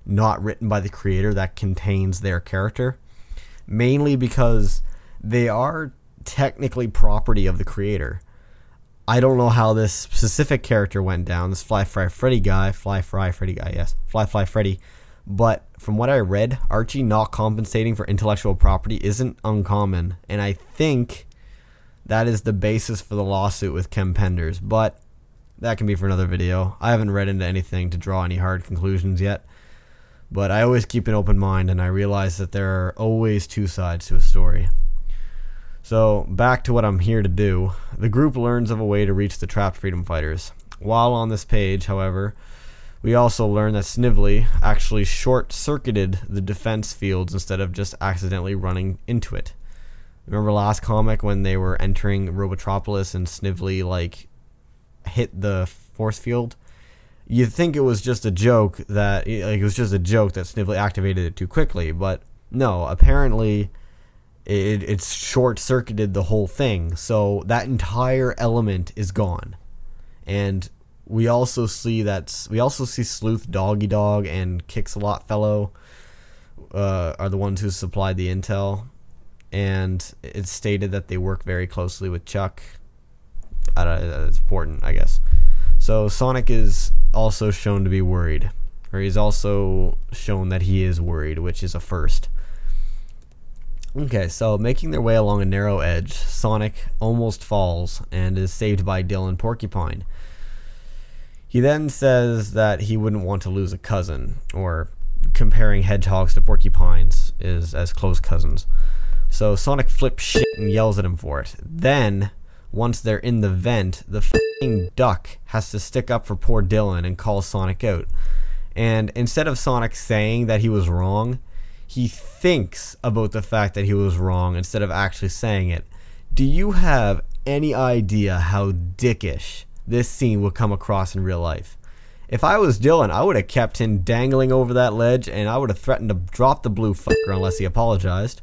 not written by the creator that contains their character, mainly because they are technically property of the creator. I don't know how this specific character went down, this Fly Freddy guy, but from what I read, Archie not compensating for intellectual property isn't uncommon, and I think that is the basis for the lawsuit with Ken Penders, but that can be for another video. I haven't read into anything to draw any hard conclusions yet, but I always keep an open mind, and I realize that there are always 2 sides to a story. So, back to what I'm here to do. The group learns of a way to reach the trapped Freedom Fighters. While on this page, however, we also learn that Snively actually short-circuited the defense fields instead of just accidentally running into it. Remember last comic when they were entering Robotropolis and Snively, hit the force field? You'd think it was just a joke that Snively activated it too quickly, but no, apparently it's short-circuited the whole thing, so that entire element is gone. And we also see Sleuth Doggy Dog and Kix-a-Lot Fellow are the ones who supplied the intel, and it's stated that they work very closely with Chuck. It's important, I guess. So Sonic is also shown to be worried, or he's also shown that he is worried, which is a first. Okay, so making their way along a narrow edge, Sonic almost falls and is saved by Dylan Porcupine. He then says that he wouldn't want to lose a cousin, or comparing hedgehogs to porcupines is as close cousins. So Sonic flips shit and yells at him for it. Then, once they're in the vent, the f***ing duck has to stick up for poor Dylan and call Sonic out. And instead of Sonic saying that he was wrong, he thinks about the fact that he was wrong instead of actually saying it. Do you have any idea how dickish this scene would come across in real life? If I was Dylan, I would have kept him dangling over that ledge, and I would have threatened to drop the blue fucker unless he apologized.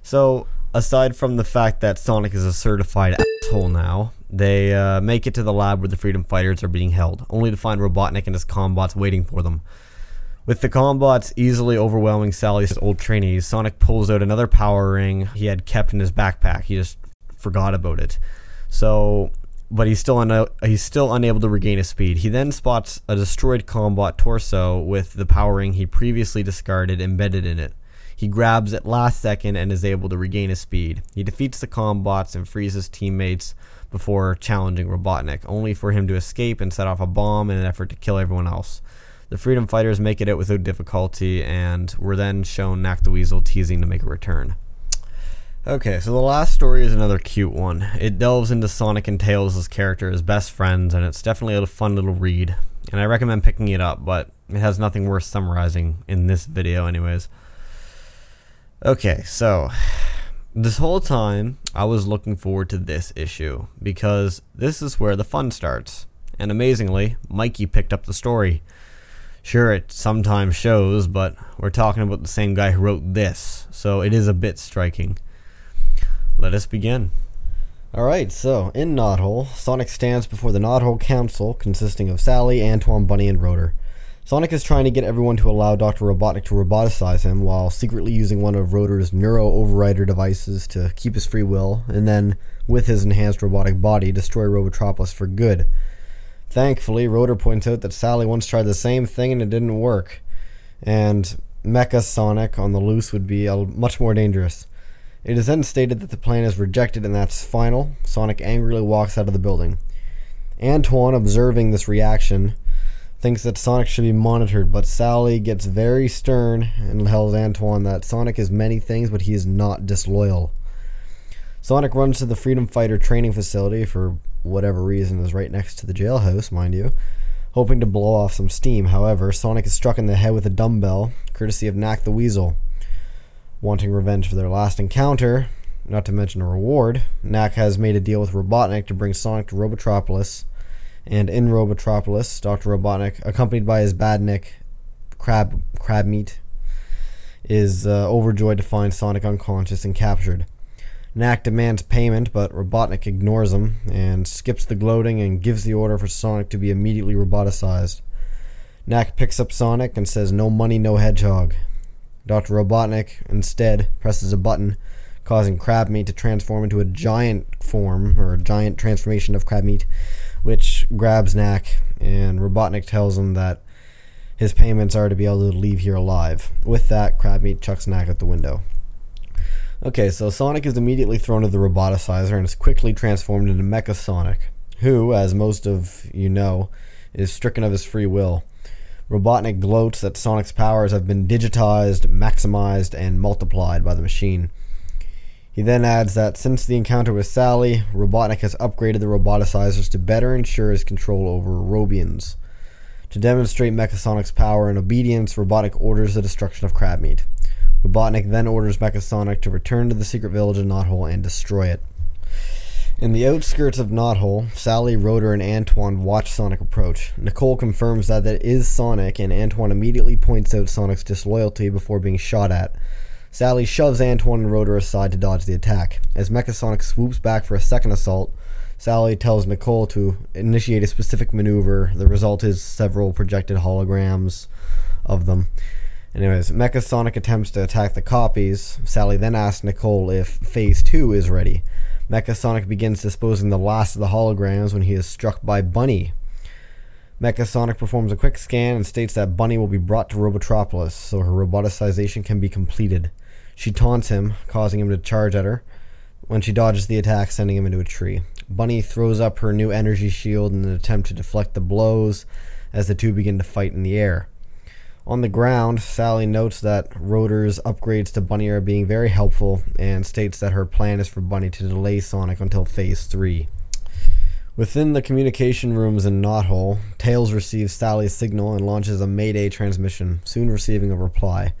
So, aside from the fact that Sonic is a certified asshole now, they make it to the lab where the Freedom Fighters are being held, only to find Robotnik and his combots waiting for them. With the combots easily overwhelming Sally's old trainees, Sonic pulls out another power ring he had kept in his backpack. He just forgot about it. But he's still unable to regain his speed. He then spots a destroyed combot torso with the power ring he previously discarded embedded in it. He grabs it last second and is able to regain his speed. He defeats the combots and frees his teammates before challenging Robotnik, only for him to escape and set off a bomb in an effort to kill everyone else. The Freedom Fighters make it out without difficulty, and we're then shown Knack the Weasel teasing to make a return. Okay, so the last story is another cute one. It delves into Sonic and Tails' character as best friends, and it's definitely a fun little read. And I recommend picking it up, but it has nothing worth summarizing in this video anyways. Okay, so this whole time I was looking forward to this issue, because this is where the fun starts. And amazingly, Mikey picked up the story. Sure, it sometimes shows, but we're talking about the same guy who wrote this, so it is a bit striking. Let us begin. Alright, so in Knothole, Sonic stands before the Knothole Council, consisting of Sally, Antoine, Bunny, and Rotor. Sonic is trying to get everyone to allow Dr. Robotnik to roboticize him, while secretly using one of Rotor's neuro-overrider devices to keep his free will, and then, with his enhanced robotic body, destroy Robotropolis for good. Thankfully, Rotor points out that Sally once tried the same thing and it didn't work, and Mecha Sonic on the loose would be much more dangerous. It is then stated that the plan is rejected and that's final. Sonic angrily walks out of the building. Antoine, observing this reaction, thinks that Sonic should be monitored, but Sally gets very stern and tells Antoine that Sonic is many things, but he is not disloyal. Sonic runs to the Freedom Fighter training facility, for whatever reason is right next to the jailhouse, mind you, hoping to blow off some steam. However, Sonic is struck in the head with a dumbbell, courtesy of Knack the Weasel. Wanting revenge for their last encounter, not to mention a reward, Knack has made a deal with Robotnik to bring Sonic to Robotropolis, and in Robotropolis, Dr. Robotnik, accompanied by his badnik, Crabmeat, is overjoyed to find Sonic unconscious and captured. Knack demands payment, but Robotnik ignores him and skips the gloating and gives the order for Sonic to be immediately roboticized. Knack picks up Sonic and says, "No money, no hedgehog." Dr. Robotnik instead presses a button, causing Crabmeat to transform into a giant form, or a giant transformation of Crabmeat, which grabs Knack, and Robotnik tells him that his payments are to be able to leave here alive. With that, Crabmeat chucks Knack out the window. Okay, so Sonic is immediately thrown to the roboticizer and is quickly transformed into Mecha Sonic, who, as most of you know, is stricken of his free will. Robotnik gloats that Sonic's powers have been digitized, maximized, and multiplied by the machine. He then adds that since the encounter with Sally, Robotnik has upgraded the roboticizers to better ensure his control over Robians. To demonstrate Mecha Sonic's power and obedience, Robotnik orders the destruction of Crabmeat. Robotnik then orders Mecha Sonic to return to the secret village in Knothole and destroy it. In the outskirts of Knothole, Sally, Rotor, and Antoine watch Sonic approach. Nicole confirms that it is Sonic, and Antoine immediately points out Sonic's disloyalty before being shot at. Sally shoves Antoine and Rotor aside to dodge the attack. As Mecha Sonic swoops back for a second assault, Sally tells Nicole to initiate a specific maneuver. The result is several projected holograms of them. Anyways, Mecha Sonic attempts to attack the copies. Sally then asks Nicole if Phase 2 is ready. Mecha Sonic begins disposing the last of the holograms when he is struck by Bunny. Mecha Sonic performs a quick scan and states that Bunny will be brought to Robotropolis so her roboticization can be completed. She taunts him, causing him to charge at her, when she dodges the attack, sending him into a tree. Bunny throws up her new energy shield in an attempt to deflect the blows as the two begin to fight in the air. On the ground, Sally notes that Rotor's upgrades to Bunny are being very helpful and states that her plan is for Bunny to delay Sonic until Phase 3. Within the communication rooms in Knothole, Tails receives Sally's signal and launches a Mayday transmission, soon receiving a reply.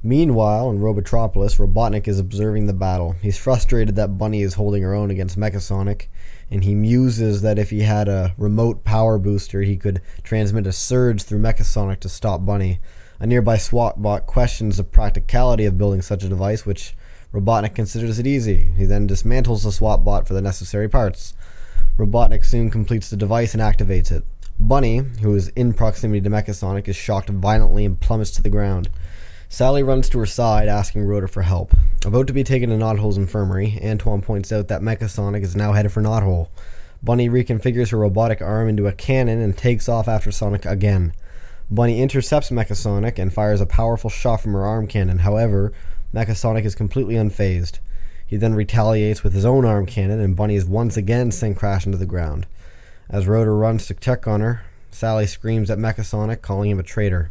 Meanwhile, in Robotropolis, Robotnik is observing the battle. He's frustrated that Bunny is holding her own against Mechasonic, and he muses that if he had a remote power booster, he could transmit a surge through Mechasonic to stop Bunny. A nearby SWAT-bot questions the practicality of building such a device, which Robotnik considers it easy. He then dismantles the SWAT-bot for the necessary parts. Robotnik soon completes the device and activates it. Bunny, who is in proximity to Mechasonic, is shocked violently and plummets to the ground. Sally runs to her side, asking Rotor for help. About to be taken to Knothole's infirmary, Antoine points out that Mechasonic is now headed for Knothole. Bunny reconfigures her robotic arm into a cannon and takes off after Sonic again. Bunny intercepts Mechasonic and fires a powerful shot from her arm cannon. However, Mechasonic is completely unfazed. He then retaliates with his own arm cannon, and Bunny is once again sent crashing to the ground. As Rotor runs to check on her, Sally screams at Mechasonic, calling him a traitor.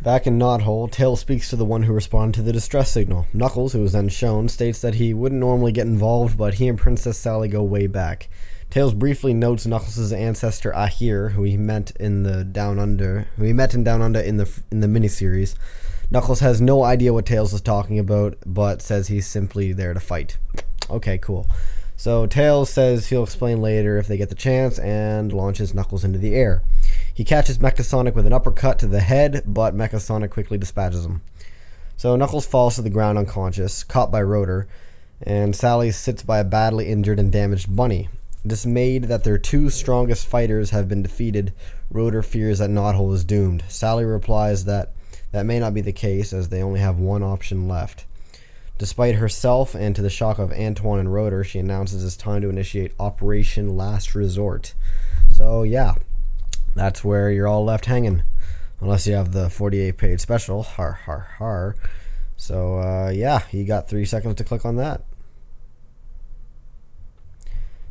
Back in Knothole, Tails speaks to the one who responded to the distress signal. Knuckles, who was then shown, states that he wouldn't normally get involved, but he and Princess Sally go way back. Tails briefly notes Knuckles' ancestor Ahir, who he met in Down Under in the miniseries. Knuckles has no idea what Tails is talking about, but says he's simply there to fight. Okay, cool. So Tails says he'll explain later if they get the chance, and launches Knuckles into the air. He catches Mechasonic with an uppercut to the head, but Mechasonic quickly dispatches him. So Knuckles falls to the ground unconscious, caught by Rotor, and Sally sits by a badly injured and damaged Bunny. Dismayed that their two strongest fighters have been defeated, Rotor fears that Knothole is doomed. Sally replies that may not be the case, as they only have one option left. Despite herself, and to the shock of Antoine and Rotor, she announces it's time to initiate Operation Last Resort. So yeah, that's where you're all left hanging. Unless you have the 48-page special. Har har har. So yeah, you got 3 seconds to click on that.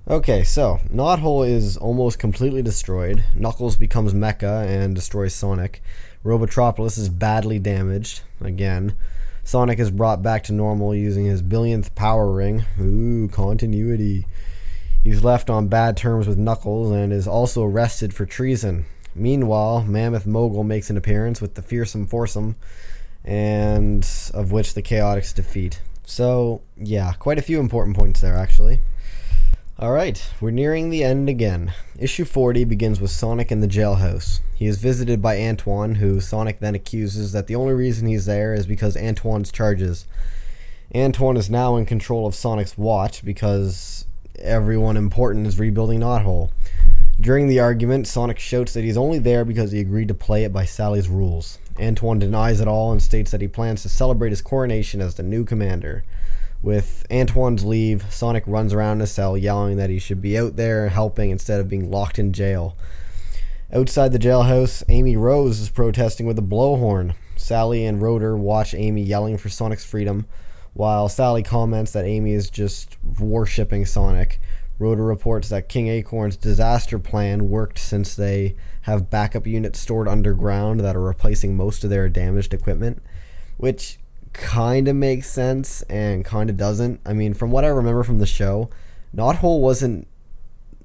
Okay, so Knothole is almost completely destroyed. Knuckles becomes Mecha and destroys Sonic. Robotropolis is badly damaged, again. Sonic is brought back to normal using his billionth power ring. Ooh, continuity. He's left on bad terms with Knuckles and is also arrested for treason. Meanwhile, Mammoth Mogul makes an appearance with the fearsome foursome, and of which the Chaotix defeat. So, yeah, quite a few important points there, actually. Alright, we're nearing the end again. Issue 40 begins with Sonic in the jailhouse. He is visited by Antoine, who Sonic then accuses that the only reason he's there is because Antoine's charges. Antoine is now in control of Sonic's watch because everyone important is rebuilding Knothole. During the argument, Sonic shouts that he's only there because he agreed to play it by Sally's rules. Antoine denies it all and states that he plans to celebrate his coronation as the new commander. With Antoine's leave, Sonic runs around his cell yelling that he should be out there helping instead of being locked in jail. Outside the jailhouse, Amy Rose is protesting with a blowhorn. Sally and Rotor watch Amy yelling for Sonic's freedom, while Sally comments that Amy is just worshipping Sonic. Rotor reports that King Acorn's disaster plan worked since they have backup units stored underground that are replacing most of their damaged equipment, which kind of makes sense and kind of doesn't. I mean, from what I remember from the show, Knothole wasn't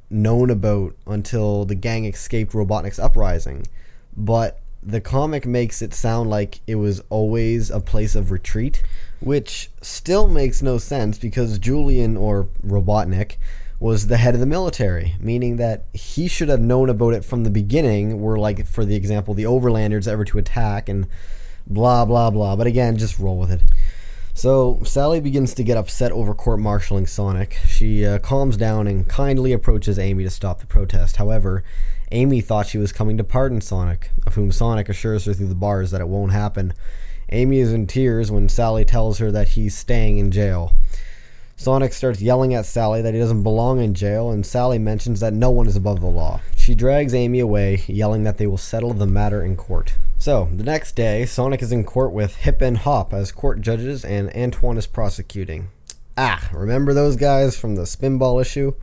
known about until the gang escaped Robotnik's uprising, but the comic makes it sound like it was always a place of retreat, which still makes no sense because Julian, or Robotnik, was the head of the military, meaning that he should have known about it from the beginning, were, like, for the example, the Overlanders ever to attack and blah blah blah. But again, just roll with it. So Sally begins to get upset over court-martialing Sonic. She calms down and kindly approaches Amy to stop the protest. However, Amy thought she was coming to pardon Sonic, of whom Sonic assures her through the bars that it won't happen. Amy is in tears when Sally tells her that he's staying in jail. Sonic starts yelling at Sally that he doesn't belong in jail, and Sally mentions that no one is above the law. She drags Amy away, yelling that they will settle the matter in court. So, the next day, Sonic is in court with Hip and Hop as court judges, and Antoine is prosecuting. Ah, remember those guys from the Spinball issue?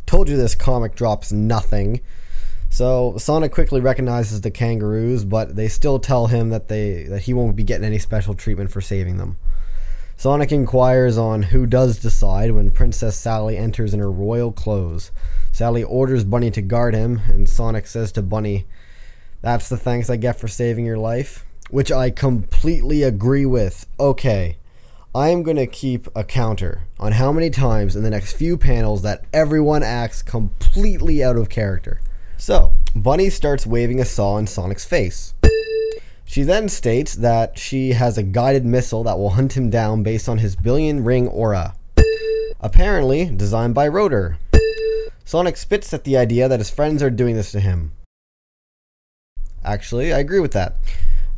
Told you this comic drops nothing. So Sonic quickly recognizes the kangaroos, but they still tell him that he won't be getting any special treatment for saving them. Sonic inquires on who does decide when Princess Sally enters in her royal clothes. Sally orders Bunny to guard him, and Sonic says to Bunny, "That's the thanks I get for saving your life," which I completely agree with. Okay, I'm going to keep a counter on how many times in the next few panels that everyone acts completely out of character. So, Bunny starts waving a saw in Sonic's face. She then states that she has a guided missile that will hunt him down based on his billion ring aura. Apparently, designed by Rotor. Sonic spits at the idea that his friends are doing this to him. Actually, I agree with that.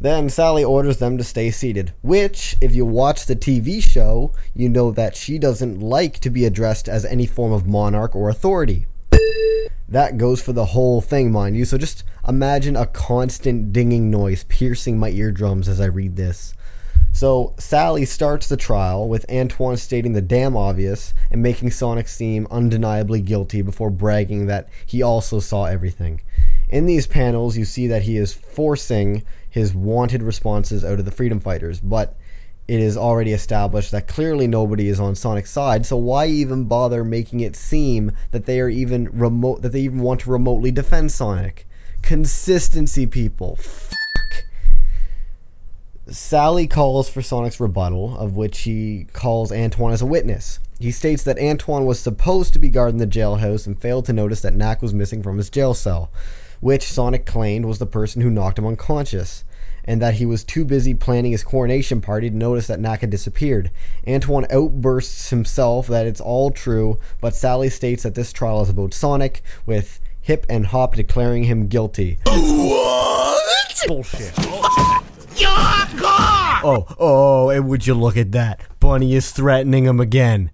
Then Sally orders them to stay seated, which, if you watch the TV show, you know that she doesn't like to be addressed as any form of monarch or authority. That goes for the whole thing, mind you, so just imagine a constant dinging noise piercing my eardrums as I read this. So Sally starts the trial with Antoine stating the damn obvious and making Sonic seem undeniably guilty before bragging that he also saw everything. In these panels, you see that he is forcing his wanted responses out of the freedom fighters, but it is already established that clearly nobody is on Sonic's side, so why even bother making it seem that they even want to remotely defend Sonic? Consistency, people. Sally calls for Sonic's rebuttal, of which he calls Antoine as a witness. He states that Antoine was supposed to be guarding the jailhouse and failed to notice that Knack was missing from his jail cell, which Sonic claimed was the person who knocked him unconscious, and that he was too busy planning his coronation party to notice that Knack had disappeared. Antoine outbursts himself that it's all true, but Sally states that this trial is about Sonic, with Hip and Hop declaring him guilty. What? Bullshit. Oh, and would you look at that? Bunny is threatening him again.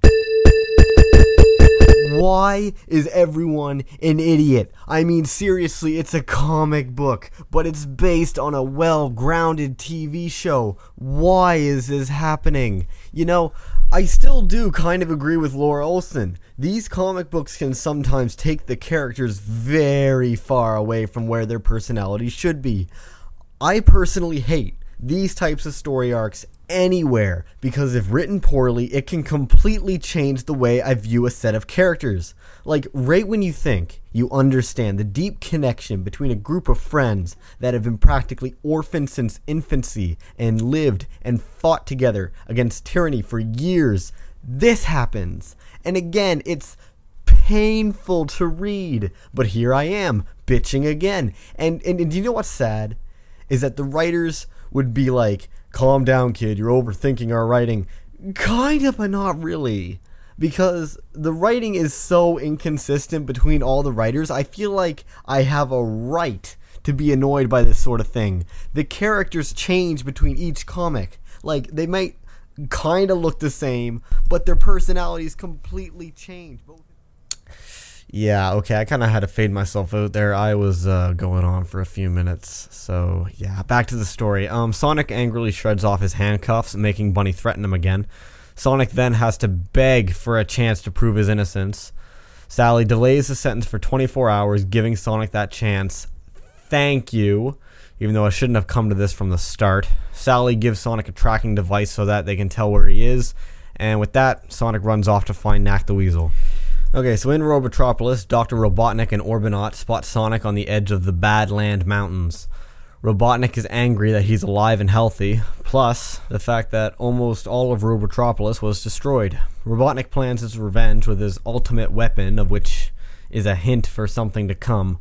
Why is everyone an idiot? I mean, seriously, it's a comic book, but it's based on a well-grounded TV show. Why is this happening? You know, I still do kind of agree with Laura Olson. These comic books can sometimes take the characters very far away from where their personalities should be. I personally hate these types of story arcs anywhere, because if written poorly, it can completely change the way I view a set of characters. Like, right when you think you understand the deep connection between a group of friends that have been practically orphaned since infancy and lived and fought together against tyranny for years, this happens. And again, it's painful to read, but here I am, bitching again. And do you know what's sad? Is that the writers would be like, "Calm down, kid, you're overthinking our writing." Kind of, but not really. Because the writing is so inconsistent between all the writers, I feel like I have a right to be annoyed by this sort of thing. The characters change between each comic. Like, they might kind of look the same, but their personalities completely change. Yeah, okay, I kind of had to fade myself out there. I was going on for a few minutes. So, yeah, back to the story. Sonic angrily shreds off his handcuffs, making Bunny threaten him again. Sonic then has to beg for a chance to prove his innocence. Sally delays the sentence for 24 hours, giving Sonic that chance. Thank you. Even though I shouldn't have come to this from the start. Sally gives Sonic a tracking device so that they can tell where he is. And with that, Sonic runs off to find Knack the Weasel. Okay, so in Robotropolis, Dr. Robotnik and Orbinaut spot Sonic on the edge of the Badland Mountains. Robotnik is angry that he's alive and healthy, plus the fact that almost all of Robotropolis was destroyed. Robotnik plans his revenge with his ultimate weapon, of which is a hint for something to come.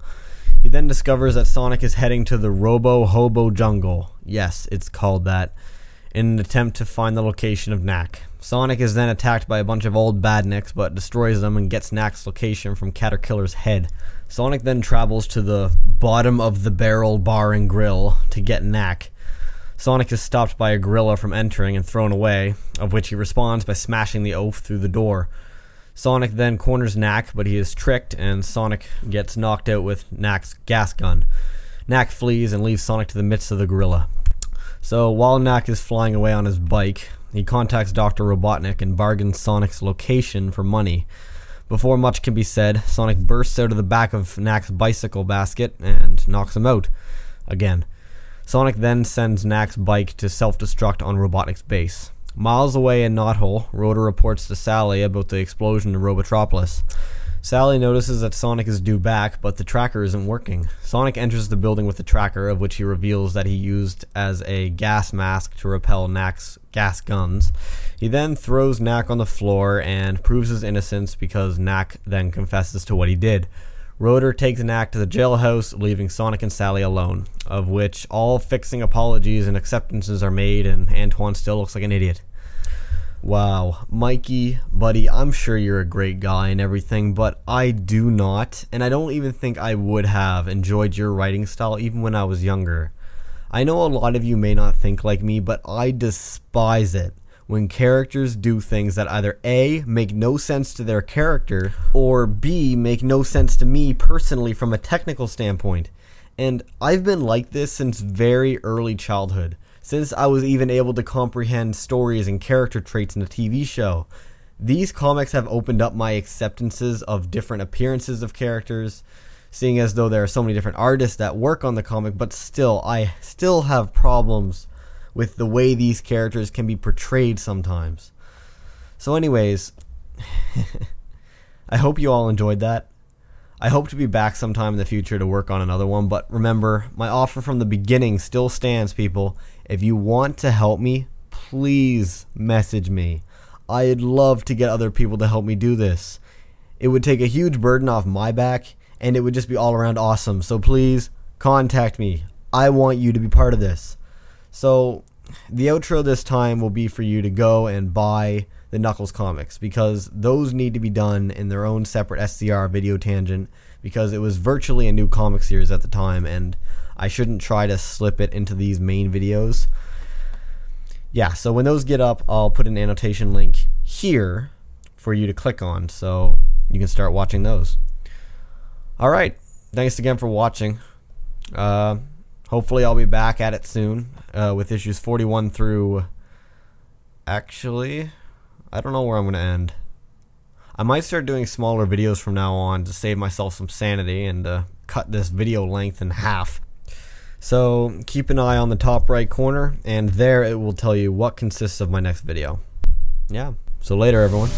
He then discovers that Sonic is heading to the Robo-Hobo Jungle. Yes, it's called that. In an attempt to find the location of Knack. Sonic is then attacked by a bunch of old badniks, but destroys them and gets Knack's location from Caterpillar's head. Sonic then travels to the bottom of the barrel bar and grill to get Knack. Sonic is stopped by a gorilla from entering and thrown away, of which he responds by smashing the oaf through the door. Sonic then corners Knack, but he is tricked, and Sonic gets knocked out with Knack's gas gun. Knack flees and leaves Sonic to the midst of the gorilla. So, while Knack is flying away on his bike, he contacts Dr. Robotnik and bargains Sonic's location for money. Before much can be said, Sonic bursts out of the back of Knack's bicycle basket and knocks him out. Again. Sonic then sends Knack's bike to self-destruct on Robotnik's base. Miles away in Knothole, Rotor reports to Sally about the explosion in Robotropolis. Sally notices that Sonic is due back, but the tracker isn't working. Sonic enters the building with the tracker, of which he reveals that he used as a gas mask to repel Knack's gas guns. He then throws Knack on the floor and proves his innocence because Knack then confesses to what he did. Rotor takes Knack to the jailhouse, leaving Sonic and Sally alone, of which all fixing apologies and acceptances are made, and Antoine still looks like an idiot. Wow, Mikey, buddy, I'm sure you're a great guy and everything, but I do not, and I don't even think I would have enjoyed your writing style even when I was younger. I know a lot of you may not think like me, but I despise it when characters do things that either A, make no sense to their character, or B, make no sense to me personally from a technical standpoint. And I've been like this since very early childhood. Since I was even able to comprehend stories and character traits in a TV show. These comics have opened up my acceptances of different appearances of characters, seeing as though there are so many different artists that work on the comic, but still, I still have problems with the way these characters can be portrayed sometimes. So anyways, I hope you all enjoyed that. I hope to be back sometime in the future to work on another one, but remember, my offer from the beginning still stands, people. If you want to help me, please message me. I'd love to get other people to help me do this. It would take a huge burden off my back, and it would just be all around awesome. So please, contact me. I want you to be part of this. So, the outro this time will be for you to go and buy the Knuckles comics, because those need to be done in their own separate SCR video tangent, because it was virtually a new comic series at the time, and I shouldn't try to slip it into these main videos. Yeah, so when those get up, I'll put an annotation link here for you to click on, so you can start watching those. Alright, thanks again for watching. Hopefully I'll be back at it soon, with issues 41 through... Actually, I don't know where I'm going to end. I might start doing smaller videos from now on to save myself some sanity and cut this video length in half. So keep an eye on the top right corner, and there it will tell you what consists of my next video. Yeah, so later everyone.